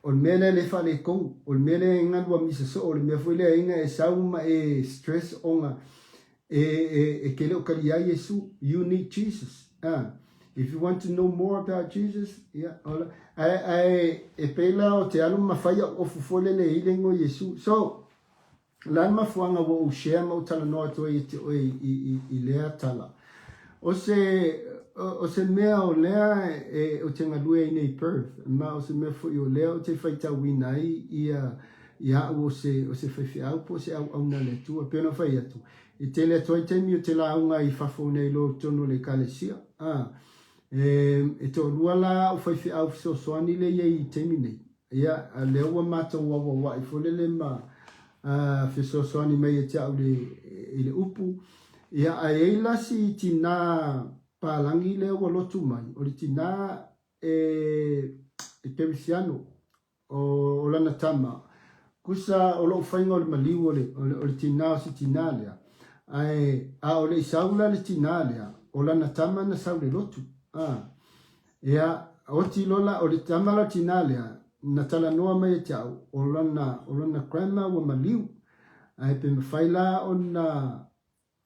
S2: o mele le fale ko o mele ngan wa misa so o me foi le inga e sauma e stress onga e kele o kalia Yesu you need Jesus if you want to know more about Jesus I pela o te alu mafaya o fufole le ilengo Yesu so lan mafuanga wo share mo tala no to i le tala o se mea o lea o te ngalue nei Perth ma o se mea fui o lea o te whaita winai ia o se whaiwhi au po se au na le tua pena whai atu i te lea toi teimi o te launga i whafo nei lo tono le kalesia e to luala o whaiwhi au so soani le i teimi nei ia lea ua mata wa i fole le ma fiso soani mai e te au le upu ia a eila si tina palangi le o lotu mai o le tina perisiano o lana tama kusa o lo fainga o le maliu o le tina o si tina lea o le isaula le tina lea o lana tama na sau le lotu ia o ti lola o le tama la tina lea na tala noa mai e tiau o lana krema o maliu pe mawhaila ona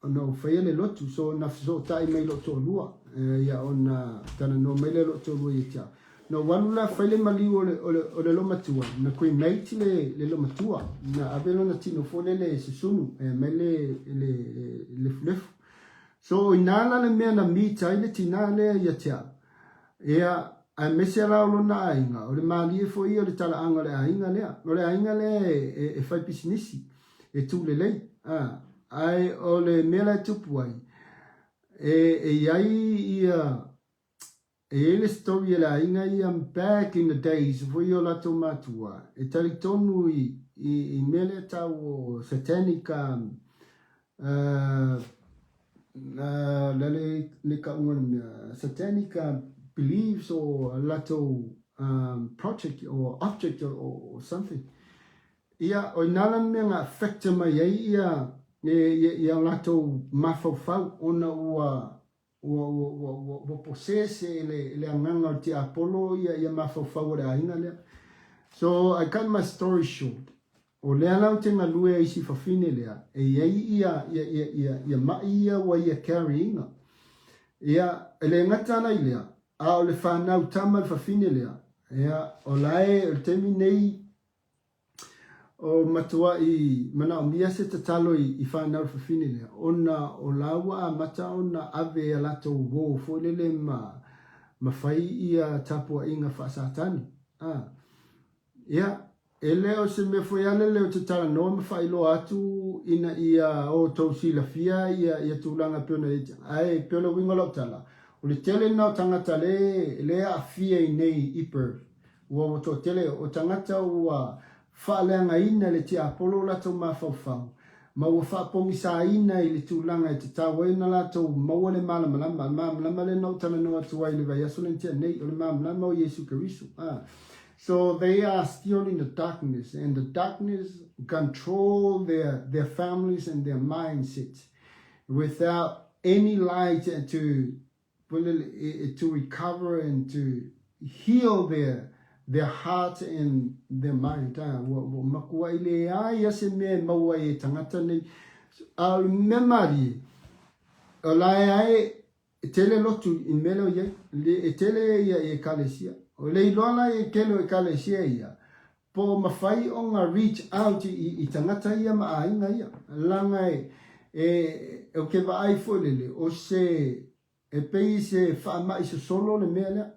S2: o whaia le lotu so na fiso tai mai loto lua ia ona tana no mai le loto lua i tia no wanula whaile maliu o le lomatua na koe meiti le lomatua na avelo na tino fole le sisunu mai le fulefu so inala le mea na mi tai le tina le ia tia ia a mese rao lona ainga o le mali e fo ia o le tala anga le ainga lea o le ainga le e fai pisinisi e tu le lei ai o le mela tupu ai ia ele story la inga ia back in the days for yo la tomatua e tali tonu I mele tau satanica le ka satanica beliefs or lato project or object or something ia o nalan me nga factor mai ia ia lato mafau ona ua possess le anganga ti Apollo ia mafau le aina le. So I cut my story short. O lea lau te ngalue isi whawhine lea, e iei ia mai ia wa ia carry inga. Ia, ele ngatana I lea, a o le whanau tama le whawhine lea. Ia, o lae, o temi nei, o matua I mana o mia se tatalo I whanau whawhine lea. Ona o laua a mata ona ave a lato wo fōlele ma whai ia tapua inga whaasatani. Ia, ele o se me foi ale le o te tala no me fai lo atu ina ia o tau sila fia ia tulanga peona ita. Ai peona winga lo tala. O le tele na tangata le a fia I nei iper. Ua o to tele o tangata ua whaaleanga ina le te Apollo la tau mawhawhau. Ma ua whapongi sa ina I le tulanga I te tawa ina la tau maua le malama le no tala no atu ai le vai aso le tia nei o le malama o Yesu Kerisu. So they are still in the darkness, and the darkness control their families and their mindsets without any light to recover and to heal their heart and their mind. Makua ile ai se me maua e tangata nei al memory olai ai tele lotu in melo ye le tele ia e kalesia. O lei lola e kelo e kalesia ia. Po mawhai o ngā reach out I tangata ia ma ainga ia. Langa o ke wa ai fōlele. O se e pei se whaama I se solo le mea lea.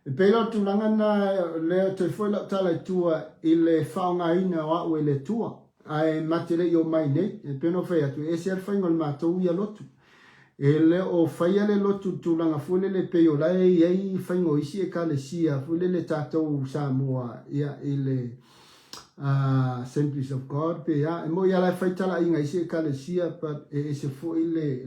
S2: E pei lau tu langa na lea te whoila tala I tua I le whaonga ina o au e le tua. Ai matele I o mai nei. E peno whai atu. E se alwhaingo le mātou ia lotu. E le o whaia le lotu tūlanga fulele pe o lai ei whaingo isi e kalesia fulele tātou Samoa ia I le Assemblies of God pe ia e mo ia lai whaitala inga isi e kalesia but e se fo I le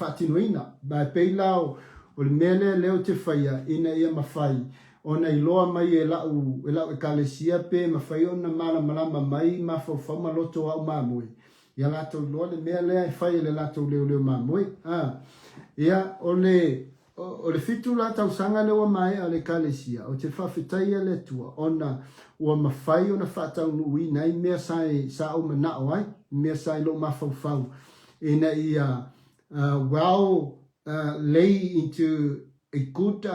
S2: whatinoina ba pe lau o le mele leo te whaia ina ia mawhai ona I loa mai e lau e kalesia pe mawhai ona malama mai mawhawhama loto au mamui ia lato loa le mea lea e whai le lato leo mamoi. Ia o le fitu la tau sanga lewa mai a le kalesia. O te whawhitai le tua. Ona ua mawhai ona whatau nui nei mea sai sa o manao ai. Mea sai lo mawhau. Ina ia lay into a good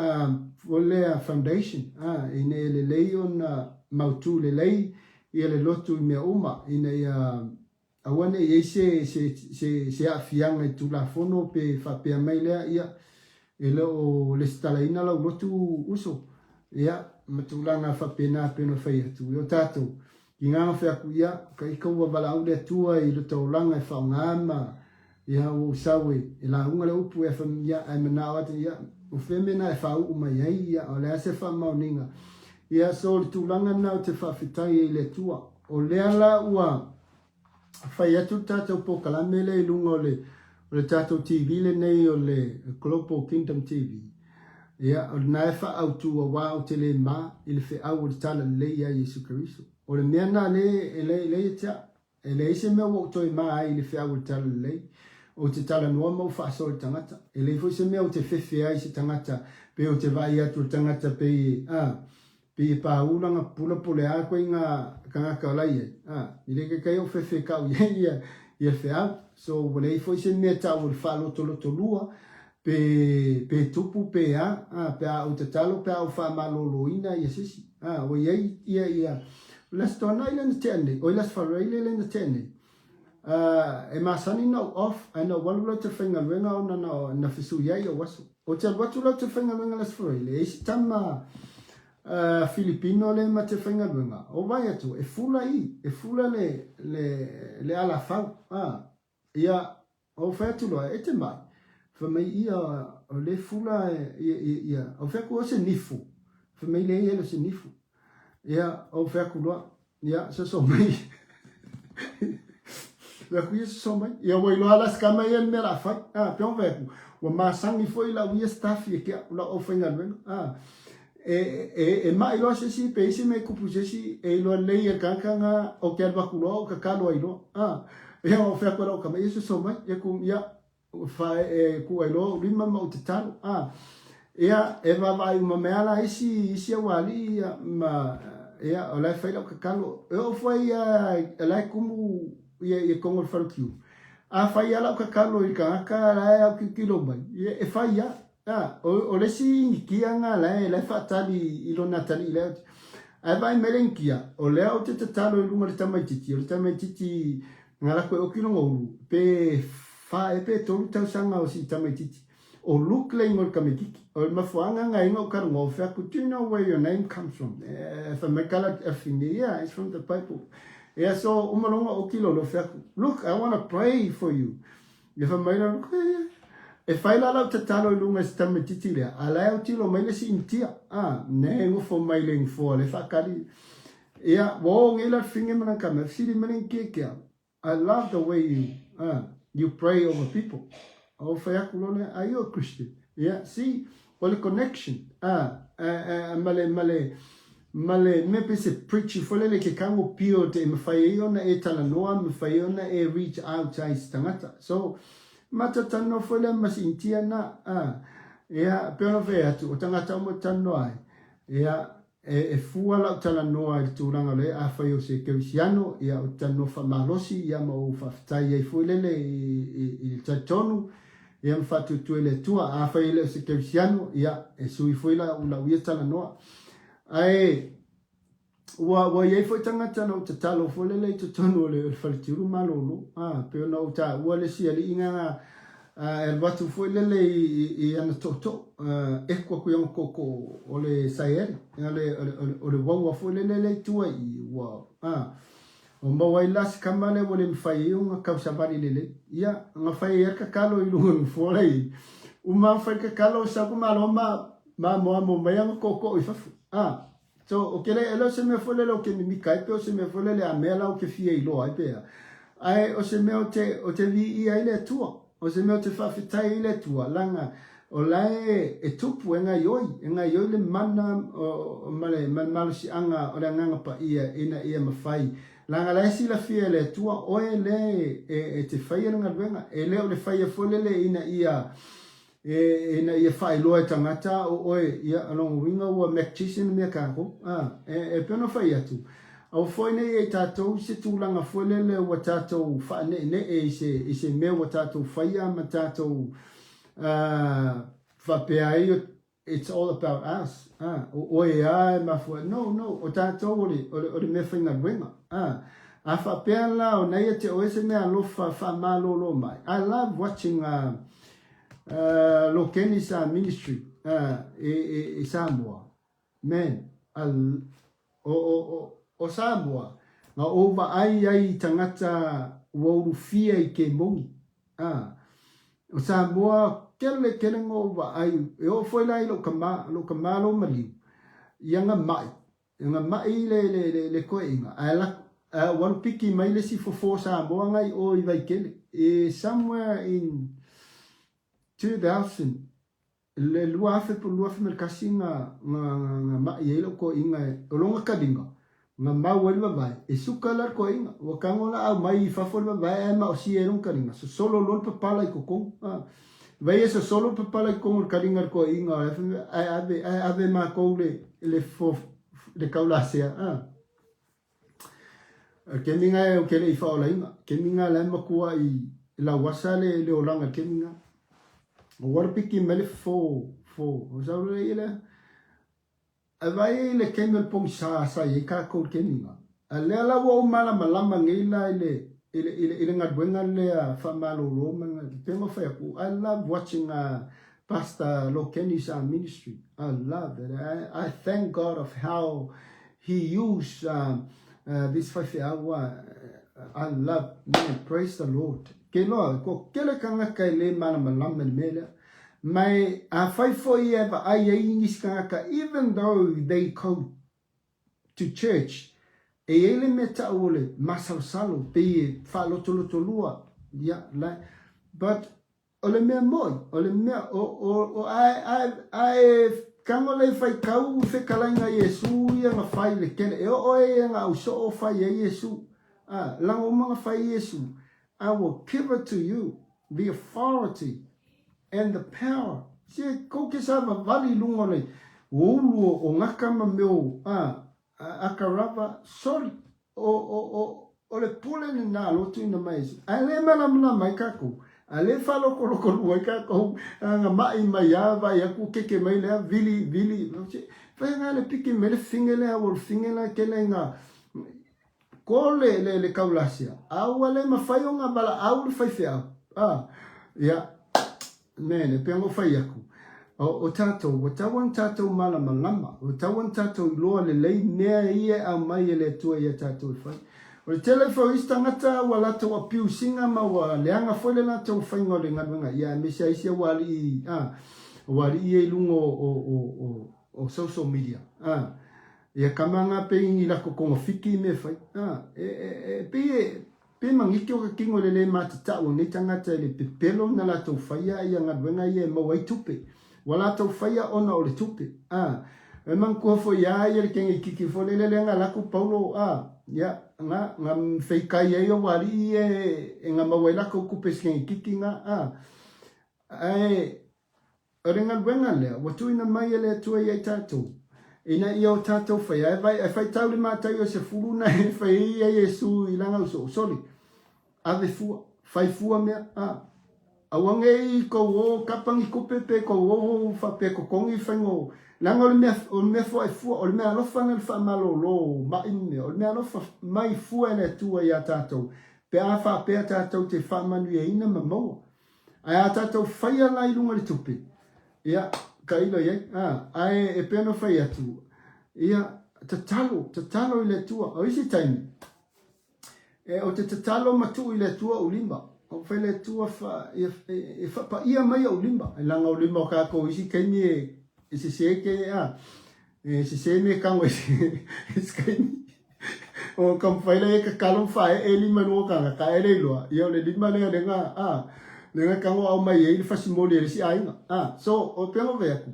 S2: foundation. Ina le lei ona mautu le lei. Ia le lotu I mea uma. Ina ia awane ye se afianga I tula fono pe whapea mai lea ia e leo le stalaina lau lotu uso ia matulanga whapena peno whai atu o tātou ki ngā whaku ia ka ikaua wala au le tua I lo taulanga e whaongama ia o sawe e la unga le upu e whamia ai manao ate ia o whemena e whau umai ai ia o lea se whamau ninga ia so le tulanga nau te whawhitai I le tua o lea la ua whai atu tātou po kalamele I lunga o le tātou TV le nei o le Global Kingdom TV. Ia, o le nae wha au tu a wā o te le mā I le whi au o le tala le ia Yesu Keriso. O le mea nā le e tea. E le ise mea wau toi mā ai le whi au o le tala le lei. O te tala noa mau wha aso le tangata. E le fo se mea o te whewhi ai se tangata. Pe o te vai atu le tangata pe pe paulanga pula pole a koe ngā kangaka o lai ai. I leke kai o whewhi kau ia whea. So wale I fo se mea tau le wha loto lua. Pe tupu pe pe a o te talo pe a o wha malolo ina ia sisi. O ia. Las tona I lena tēnei. O las whareile lena tēnei. E masani nau off. Aina walu lau te whainga luenga o na whisu iai o waso. O te watu lau te whainga luenga las whareile. E si tama Filipino le ma te whainga luenga. O vai atu. E fula le ala whau. Ia o whaitu loa e te mai. Whamai ia o le fula ia. O wheku o se nifu. Whamai le ia se nifu. Ia o wheku loa. Ia so mai. Wheku ia so mai. Ia wai loa las kama ia me la fai. Pion wheku. Wa masangi foi la uia staff ia kia la o whainga luenga. E mai loa se si pe isi me kupu se si e loa lei e kankanga o kia waku loa o ka kalo ai loa. Ia o wheku rao kama ia so mai. Ia kum ia fai ku ai lo lima ma te talo ia e va vai uma mela isi wali ma ia o lai fai lo kakalo e o fai lai kumu ia kongo farkiu a fai ala kakalo I ka lai au kilo mai e fai ia o le si kia nga lai fatali I lo natali le ai vai melenkia o le o te talo I lunga le tamaititi ngala ko o kilo ngolu pe fa e pe tolu tau sanga o si tamaititi. O look le ngol kamitiki. O mafuanga nga ingo karongo whaku. Do you know where your name comes from? If a mekala afini, yeah, it's from the Bible. Yeah, so umalonga o kilo lo whaku. Look, I want to pray for you. If a maila, okay, e whaila lau te talo lunga si tamaititi lea. Alai o tilo maile si intia. Ne ngofo maile ngfo le whakari. Yeah, wo ngila finge mana kama. Siri mana kekea. I love the way you pray over people. Oh, are you a Christian? Yeah, see, well, the connection. Male, maybe it's a preaching for le ke kango pio te mfaiona e talanoa, mfaiona e reach out to tangata. So, matatano for le masintia na, yeah, pero vea tu, o tangata mo tano ai. Yeah, e fuala o talanoa I tūranga le a whai o se kerisiano ia o tano whamalosi ia ma o whaftai e fuilele I taitonu ia mwhatu tuele tua a whai le o se kerisiano ia e sui fuila o la uia talanoa ai wa iei foi tangata na o te talo fuilele I taitonu o le whalitiuru malolo peo na o ta ua le si ali inga el watu foi lele I ana toto e kwa ku yang koko o le saeri o le wawa foi lele tua I wa o mawai las kamale o le mfai nga kausabari lele ia nga fai ka kalo I lungu fora I uma fai ka kalo sa ku maloma ma mo mayang koko I fafu so o kele elo se me foi lele o ke mi kai pe o se me foi lele a mela o ke fie I lo ai pe ai o se me o te vi I ai le tua o se meo te whawhitai I le tua langa o lai e tupu e ngai oi le mana o male malusi anga o le nganga pa ia ina ia mawhai langa lai si la fia le tua oe le e te whaia nga luenga e leo le whaia folele ina ia whai loa tangata o oe ia along winga ua McChisson mea kako e peno whai atu au foi nei e tātou se tūlanga fuelele wa tātou whaane e se mea wa tātou whaia ma tātou whapea I it's all about us o e ai ma fua no o tātou o le mea whainga ruenga a whapea la o nei te o ese mea lofa whamalolo mai I love watching Lokenis ministry e Samoa man o Samoa nga ova ai tangata wauru fia I ke mongi o Samoa kele ngova ai e o foi lai lo kama lo mali yanga mai le ko inga ala one piki mai le si fo Samoa ngai o I vai kele somewhere in 2000 le lua fe merkasi nga mai e lo ko inga o longa kadinga nga mawelwa vai e sukalar ko inga wakango na mai fafolwa vai ma o si erun karinga so solo lol papala I kokong vai eso solo papala I kokong karinga ko inga ave ma ko le fo le kaulasia keminga o kele I faola inga keminga la makua I la wasale le olanga keminga o warpiki mele fo o saule ile avai le kemel pong sa I ka ko keninga ale ala wo mala malama ngila ile ngadwenga le fa malo roma tengo fa ku I love watching Pastor Lokenis ministry I love it I thank God of how he used this 5 hour I love man praise the Lord ke loa ko kele kanga kai le mana malama mele mai a fai foi eva ai ingis kanga even though they come to church e ele meta ole masal salo pe fa loto lua ya la but ole me moi ole me o ai kango le fai kau fe kalanga Yesu ia nga fai le kele e o e nga uso o fai Yesu lango mga fai Yesu I will give it to you the authority and the power si ko ke sa vali lungo le ulu o ngaka ma meu akarava sorry o le pule ni na lotu ina mais ale mana mai kako ale falo ko luai kako nga mai mai ava ya ku ke mai le vili fa nga le piki me le fingele o fingela ke le nga ko le kaulasia au ale mafai o nga bala au le fai fea ya nene pengo fai aku o tato o tawan tato malama o tawan tato loa le lei nea ia a mai le tua ia tato fai o le telefo istangata wala to apiu singa ma wa leanga foi le lato fai ngole ngadwenga ia misia isia wali e lungo o social media ia kamanga pe ingi la ko fiki me fai pe mangiki o kingo le matata o ne tangata le pepelo na la to fai ia ngadwenga ia mo wai tupe wala tau faya ona o le tupe e man ko fo ya le kengi kiki fo le nga la ko paulo ya nga fei kai e o wali e nga mawela ko ku pesken kiki nga ringa wenga le watu ina mai le tu e tato ina i o tato faya e fai tau le mata yo se furu na e fai e Yesu ilanga so soli ave fu fai fu me awange ko wo kapangi kupepe ko wo fa pe ko kongi fango lango le me fo o le me alo fanga fa malo lo ma inne o le me alo fa mai fu ene tu ya tato pe a fa pe tato te fa manu e ina mamo a tato fa ya la ilunga le tupe ya kailo ye ai e pe no fa ya tu ya tatalo ile tu o isi time o te tatalo matu ile tu o limba o fele tua fa pa ia mai o limba langa o limba ka ko isi keni isi seke isi me ka isi o kam fele ka kalon fa lima no ka ele lo ia le lima le nga ka o mai e fa simole isi ainga so o pelo veku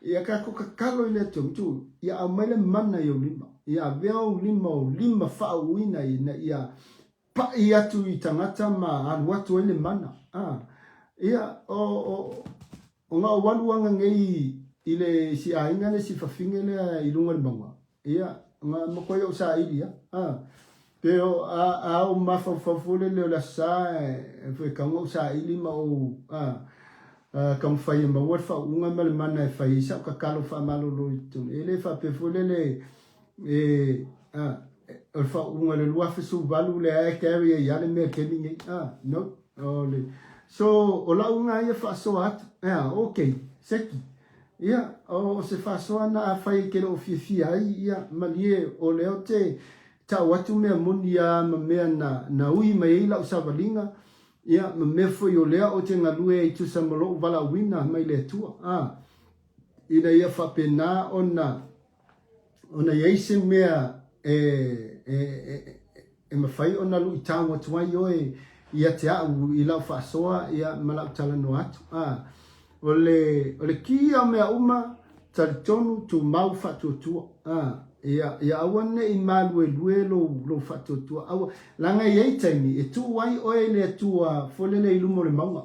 S2: ia ka ko kalo ile tu ia mai le mana yo limba ia veo lima fa uina ina ia pa ia tu I tangata ma an watu ene mana ia o nga waluanga ngei ile si ainga le si fafingele ilunga le bangwa ia nga mokoyo sa ilia pero o mafafule le la sa foi kango sa ili ma o kam fai ma wa fa unga mal mana fai sa ka kalo fa malo lo tu ele fa pe fule le o fa unga le lua fisu valu le ai carry ya le me ke ningi no ole so o la unga ia fa so at okay seki ia o se fa so na fa ke lo fi ai ia malie o le te ta watu me munia me na ui mai la usavalinga ia me fo yo le o te ngalue I tu sa malo vala wina mai le tua ina ia fa pena ona yeise mea mafai ona lu itawa tua yo ia te au I lau whaasoa ia malau tala no atu ole kia mea uma taritonu tu mau whatuatua ia awane I malu lue lo whatuatua awa langa iei taimi tu wai oe le tua folele ilumo le maunga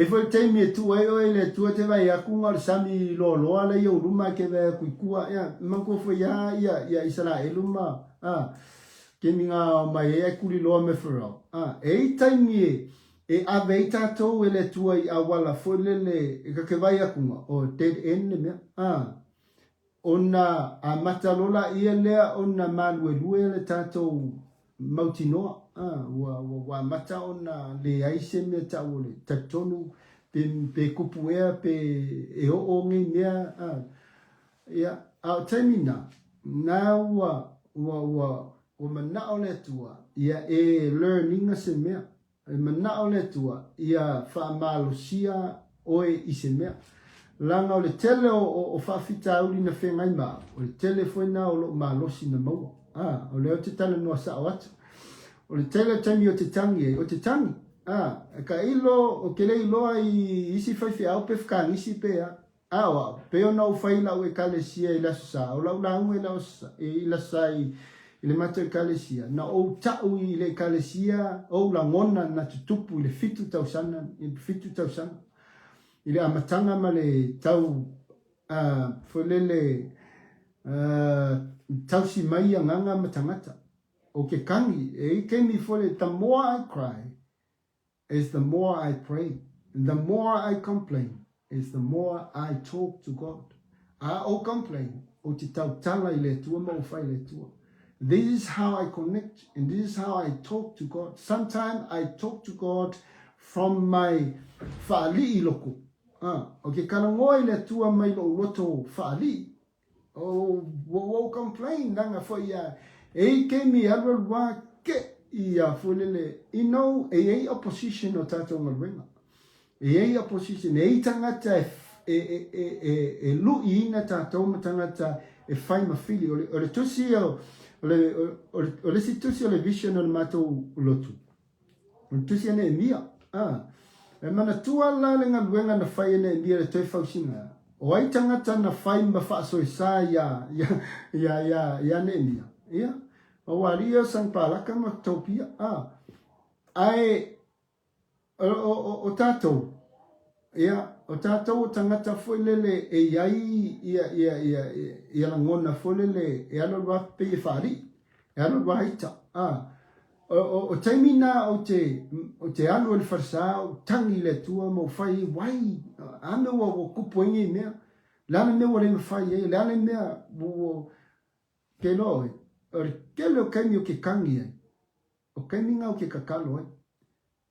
S2: foi taimi tu wai oe le tua te vai akunga le sami lo loa le iau luma ke vea kuikua manko fo ia isala eluma ke minga mai e kuli loa me whurau taimi ave tatou le tua I awala folele ka ke vai akunga o dead end mea ona a matalola ia lea ona maluelue le tatou mautinoa wa mata ona le aise mea tau le tatonu pe kupu ea pe o ngi mea ia au taimina na wa manao le tua ia learning se mea mana o le tua ia whaamalosia oe i se mea. Langa o le tele o whawhita uri na whengai maa, o le tele whaina o lo malosi na maua. O le o te tala noa sa o atu. O le tele taimi o te tangi o te tangi. Ka ilo o kele iloa i isi whaiwhi au pe whakang isi pe a. Awa, pe o nau whaila o e kalesia i lasu sa. O lau langu i lasu sa i le mato e kalesia. Na o tau i le kalesia, o la ngona na tutupu i le fitu tau sana. I le amatanga ma le tau wholele tau si mai a nganga matangata. O ke kangi, e kemi whole, the more I cry, is the more I pray. And the more I complain, is the more I talk to God. O complain, o te tau tala I le tua, ma o whai le tua. This is how I connect, and this is how I talk to God. Sometimes I talk to God from my whaali I loko. O ke karangoa I le tua mai lo roto whaali. O complain, nanga fo ia. E ke mi alwa wa ke ia fulele. You know, e opposition o tato ngalwenga. E opposition, e tangata e lu ina tato matangata e fai mawhili. O le tusi o le situsi o le vision o le mato lotu. O le tusi ane e mia. E mana tua la le ngalwenga na fai ane e mia le toi fausinga. O ai tangata na fai mawha so isa ya ne e mia. Ia. O waria sang palaka ma topia. Ai o tatou. Ia, o tatou o tangata foi lele e iai ia la ngona foi lele e alo wa pe e whari. E alo wa haita. O taimina o te alo e wharsa o tangi le tua mo whai wai. Ame o kupoingi mea. Lana mea wale me whai e. Lana mea ke loe. O kele o kaimi o ke kangi ai. O kaimi ngā o ke kakalo ai.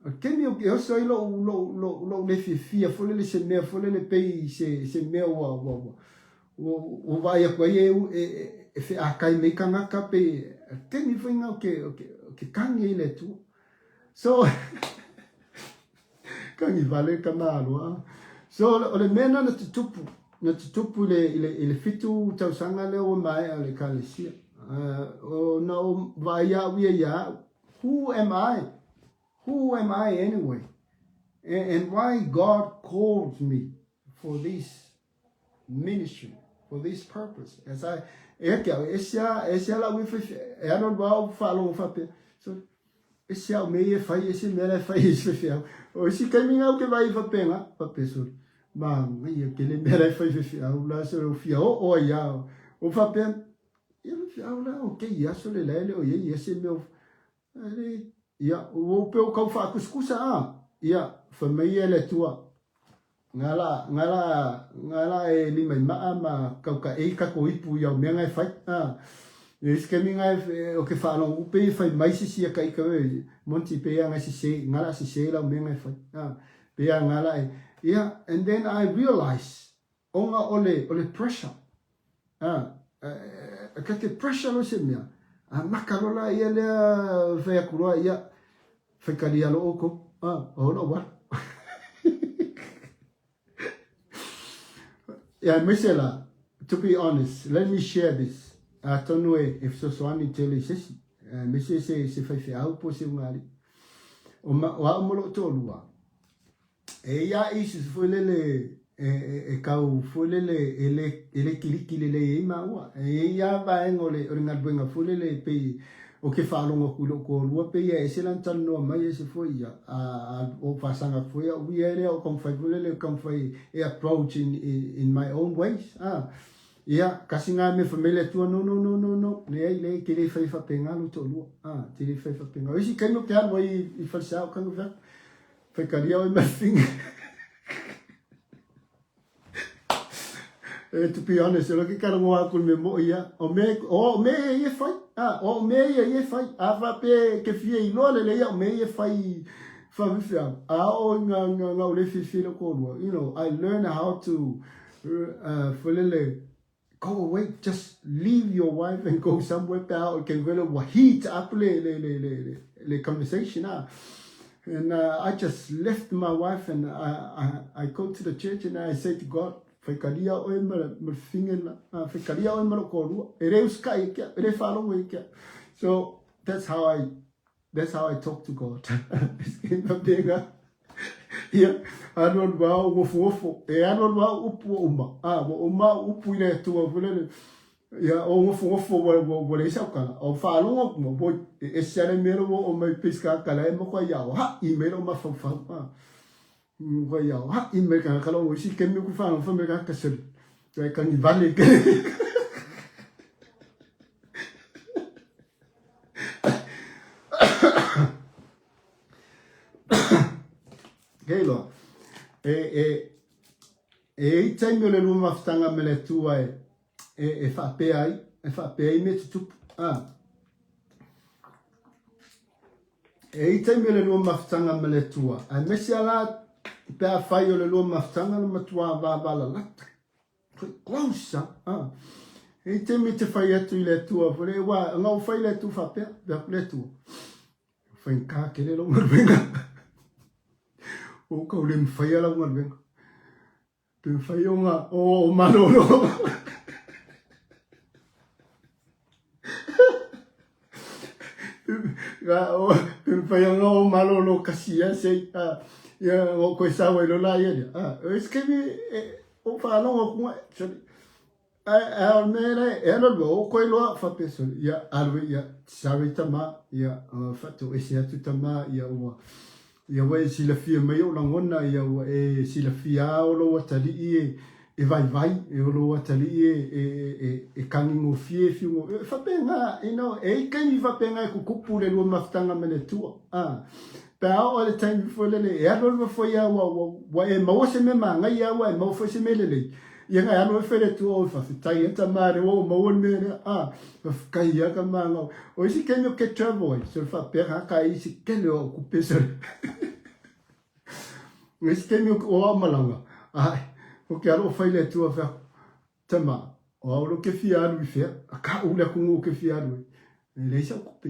S2: O kaimi o ke oso ai lo le fia folele se mea folele pei se mea o vai a koe e fe a kai mei kangaka pe kaimi foi ngā o ke kangi ai le tu. So kangi vale ka malo. So o le mena na tutupu le fitu tausanga leo mai o le kalesia. No, who am I? Who am I anyway? And why God calls me for this ministry, for this purpose? As I, la I don't know follow so esse meia faz esse mera faz isso o se caminhar que vai fapenga papeso bang ia que ele mera faz o lá so fia o ia o fapen Aula, ok, ia sole lele, o ia esse meu. Ia, o peu kau fa kuskusa ia, família le tua. Ngala e lima ma kau ka e ka ko ipu ia me ngai fai. Esse que minha o que falam, o pe fai mais se ia kai ka monti pe nga se ngala se la me ngai fai. Pe ngala e. Yeah, and then I realize onga ole pressure. Ka te pressure lo se mea. Makarola ia lea whea kuroa ia whaikari alo oko. Ola wa. Yeah, mesela, to be honest, let me share this. Tonu e fsosoani tele sesi. Mese se whaiwhi au po se ungari. Wa umolo tolua. E ia isi foi lele e kau fulele ele kilikile le maua e ia va engole o ngadwenga fulele pe o ke falonga kulo ko lua pe ia ese lan tan no mai ese foi ia o pasanga foi o ia o kom fai fulele kom fai e approach in my own ways ia kasinga me família tua no ne ai le ke le fai fa penga lo to lua te le fai fa penga ese kai no ke alo i falsa o kan fa fai karia o me to be honest, eu que quero morar com meu mo ia, o me ia fai, o me ia fai, va pe que fie i lo le ia o me ia fai fia, o nga le fi lo ko, you know, I learn how to go away, just leave your wife and go somewhere out, can really heat up le conversation And I just left my wife and I go to the church and I say to God, whaikaria oe mawhingena, whaikaria oe marakorua, e reu ska ikia, e reu whanongo ikia. So that's how I talk to God. Yeah, anon wao ngofo e anon wao upu uma upu ile tu vule ya o ngofo wo le sauka o fa lo mo bo e sere mero o mai pesca kala mo ko ya ha I mero ma fa ko ya ha I me ka kala o si ke mi ku fa me ka ka sel to e kan vale ke Gelo e taimi le luma maftanga me le tua e whapea me tutupu. E taimi le luma maftanga me le tua. A mesi ala pea whai o le luma maftanga le matua wāwala lata. Koe klausa. E taimi te whai atu I le tua. Whare wā, ngau whai le tu whapea, pea le tua. Whai nkā ke le longa ruenga. O kau le mwhai ala unga ruenga. Te whai o ngā, o manolo. Te whai o ngā o manolo kasia sei, ia o koe sawa ilo la ia lia. O eskemi, o whanonga kunga, sorry. A mera, e alo lua, o koe loa whape, sorry. Ia alwe, ia sawe tama, ia whato ese atu tama, ia ua. Ia wai sila fia mai o langona, ia ua e sila fia o lo watali e vai, e o lo watali e kangingo fie fiungo. Whapenga, e kai whapenga e kukupu le lua maftanga mene tua. Pea o le time before lele, e alo lua foi a wa e mawase me manga, ia wa e mawase me lele. Ia ngai alo e where tua o whawhitai e tamare o mawan mene, kai ia ka manga. O isi kenyo ke travel, so whapea ka isi kele o kupesare. Isi kenyo o amalanga. O ke alo whaile tua whea tama. O auro ke fiaru I whea, a ka ule kungu ke fiaru. Leisa kupe.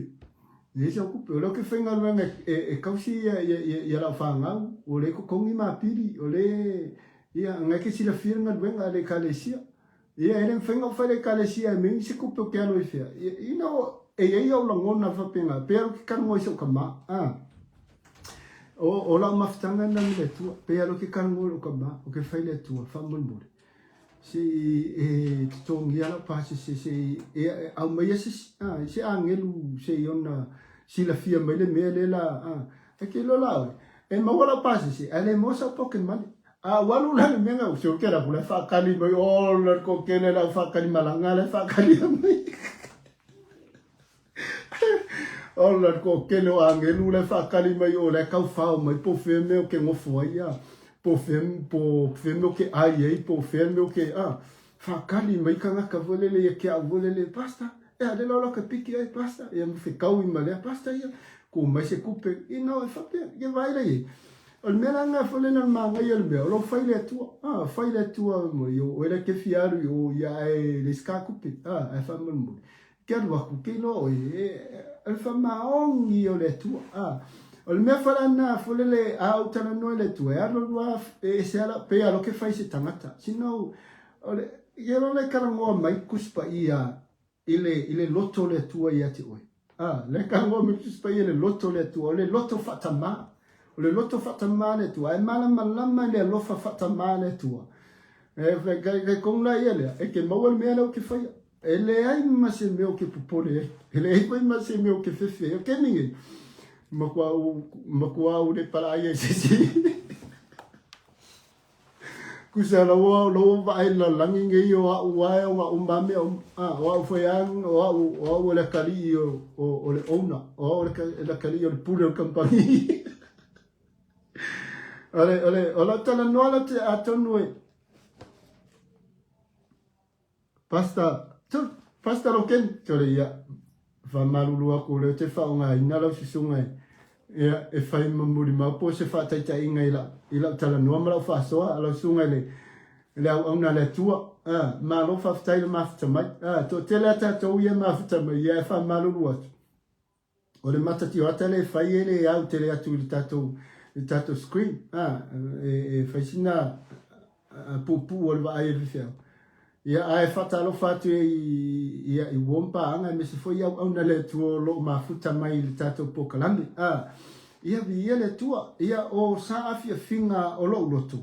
S2: Leisa kupe. O leo ke whenga ruanga e kausi ia lau whangau. O le kokongi mapiri. O le ia ngai ke sila whianga ruanga le kalesia. Ia ere whenga whaile kalesia e mingi se kupe o ke alo I whea. E au langona whapenga. Pero ke kango iso ka maa. O la maftanga na le tua. Pero ke kango o ka maa. O ke whaile tua. Whamulmure. Se tongi ala pasi se au mai se angelu se ona sila fia mai le mea le la e ke lo la e mawala pasi se ale mosa poken mani walu la le menga se o kera pula fa kali mai o la ko kele la fa kali malanga le fa kali mai o la ko kele o angelu le fa kali mai o le kau fa mai po fe me o ke ngofo ia po fem o ke ai po fem o ke whakali mai ka ngaka volele ia ke a volele pasta e ale lola ka piki ai pasta e mu whekau I malea pasta ia ko mai se kupe I nao e whapea ia vaile ia o le mera ngā whalena manga ia le mea o lo whaile atua mo o ele ke fiaru o ia e le ska kupe e whaman mo ke aru aku ke no e whamaongi o le atua o le mea whalana whalele au tana noe le tua e alo lua e se ala pe alo ke whai se tangata sino o le iero le karangoa mai kuspa ile loto le tua I ate oe le karangoa mai kuspa le loto le tua o le loto whatama o le loto whatama le tua e malama le lofa whatama le tua e kai konga ia lea e ke maua le mea leo ke whai e le ai mase meo ke pupole e le ai mase meo ke whewhe o ke mingi makua u le para ai sisi kusa lo vai la langi nge yo wa o mame o foi an o le kali o le ona o le kali o le pure compagnie ale la tala no ala te atonu pasta lo ken tole ia fa malulu ako le te fa nga ina la sisunga e fai mamuri ma po se fa tai tai ngai ila tala no mala fa so ala sunga le au na le tua ma lo fa tai le mafta mai to te la ta to ia mafta mai ia fa malulu atu o le matati o ata le fai ele au te le atu le tatou screen fai sina pupu o le vaai e vifeo ia ai fatalo fatu ia i wompa anga me se foi au na le tuo lo mafuta mai le tatou pokalami ia vi le tua ia o sa afia finga o lo lotu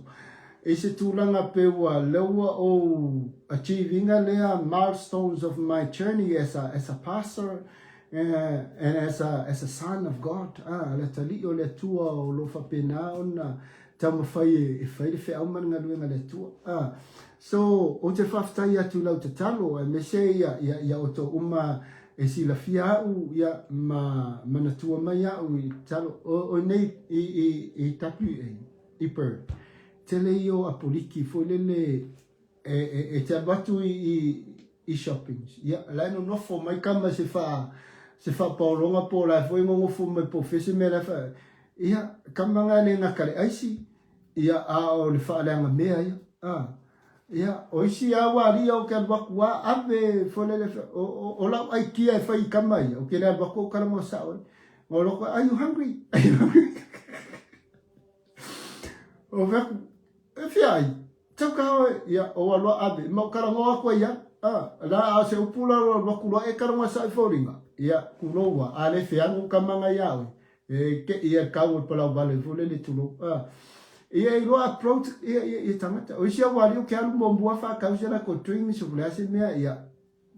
S2: e se tūlanga pe ua leua o achievinga lea milestones of my journey as a pastor and as a son of God. Le tali o le tua o lo whapena o na tama whai e whai le whea umana luenga le tua. So, o te whaftai atu lau te talo, me se ia o to uma e si la fia au ia mana tua mai au i talo o nei i tapu i per. Tele io apoliki foi lele e te abatu i shoppings. Ia, lai no nofo mai kama se fa pauronga po la foi ngongo fo mai po fese me la fa. Ia, kama nga le ngakare aisi. Ia, o le fa leanga mea ia. Ia, o isi awa ali o ke albaku wa ave fo lele fa. O lau ai kia e fai kama ia. O ke le albaku o karamo sa oi. O loko, are you hungry? Are you hungry? O veku, e fiai, tau kaho ia o aloa ave, mau karangoa koe ia, la a se upula roa kuloa e karangoa sa i fōringa, ia kuloa, a le whiango kamanga iawe, ke ia kau e palau vale, fōle le tulo, ia i roa approach, ia tangata, o isia wali o ke alu mombua wha kausera ko tuingi so vule ase mea, ia,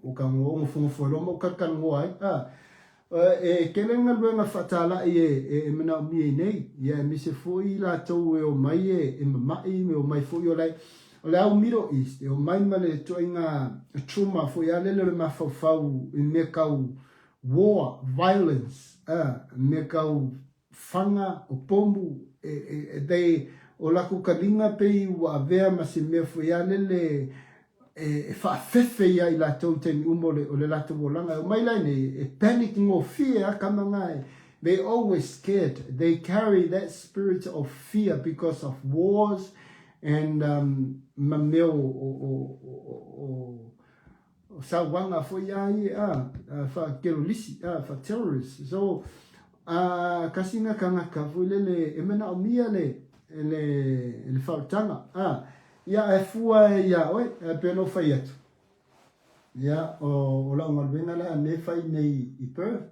S2: o ka ngo fungo fōroma o kakangoa ai, e kelenga luenga whatala e mana mi nei ia mi se foi la tau e o mai e mamai me o mai foi o lai o le au Middle East e o mai male toinga trauma foi a lele le mafau i me kau war, violence me kau fanga o pombu e o laku kalinga pe i wa avea ma se mea foi a lele whaafefe ia i la tau teni umole o le lata wolanga. O mai laine, panicking or fear, kamangai, they always scared. They carry that spirit of fear because of wars and mameo o sawanga fo iai, fa kerolisi, fa terrorists. So, kasina kangaka fo lele, emena o mia le whautanga, ia e fua ia oi e peno fai atu. Ia o la ngalwenga la ne fai nei i Perth.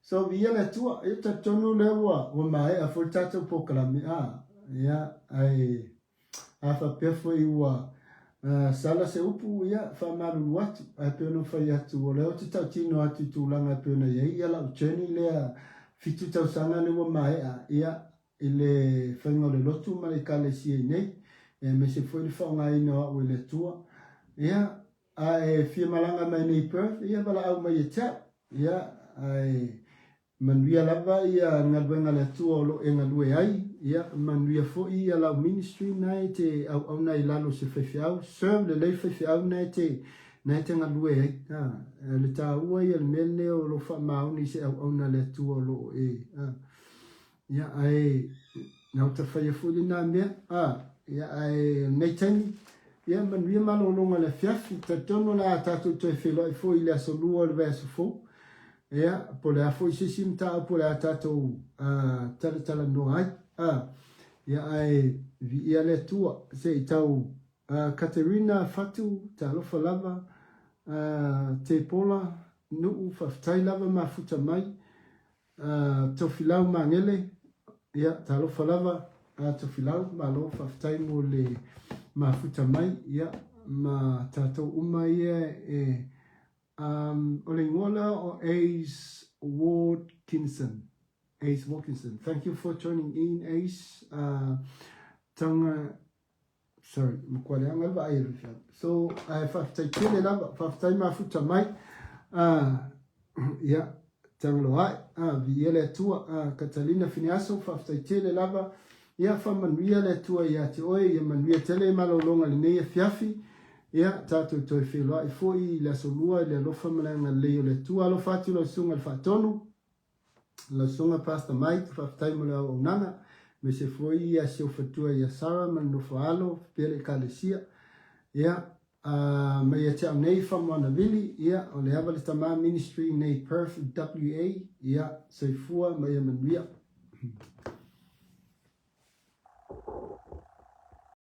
S2: So via le tua e ta tonu le o mai a fo tatu pokalami ia ai a fa perfo i wa sala se upu ia fa malu watu a peno fai atu o le o te tau tino atu tūlanga pena ia la ucheni le fitu tau sanga le o mai ia ile whainga le lotu ma le kale si nei. Me se foi fa ngai no o le tua ia ai fia malanga mai nei Perth ia bala au mai ta ia ai manuia lava ia ngalwenga le tua lo enga lue ai ia manuia fo ia la ministry nai te au nai lalo se fefeau serve le fefeau nai te ngalue ai le ta ua ia le mele o lo fa mauni se au na le tua lo ia ai na ta fa ia fo na me ia ai nei tani ia manuia malolonga le fiafi ta tono la tatu te felo i fo i le solua le verso fo ia po le afo i sisim ta po le tatu tala no ai ia ai ia le tua se i tau Katerina Fatu ta lofa lava te pola nuu faftai lava mafuta mai tofilau mangele ia ta lofa lava to filau ma lo faftai mo le mafuta mai ia ma tatou uma ia o le ngola o Ace Watkinson. Thank you for joining in, Ace. Tanga sorry mkwale anga ba ai so faftai kele lava faftai mafuta mai ia tanglo ai vi ele tua Catalina Finiaso faftai kele lava ia fa manuia le tua ia te oe ia manuia tele malolonga le nei fiafi ia tatu toi whelua i foi le solua le alofa malanga leo le tua alofa atu lo sunga le whatonu lo sunga pasta mai tu whaftai mo le au nanga me se foi ia se o fatua ia Sara man no falo pele kalesia ia mai te au nei whamana vili, ia, o le hawa le tama ministry nei Perth WA, ia, soifua mai a manuia.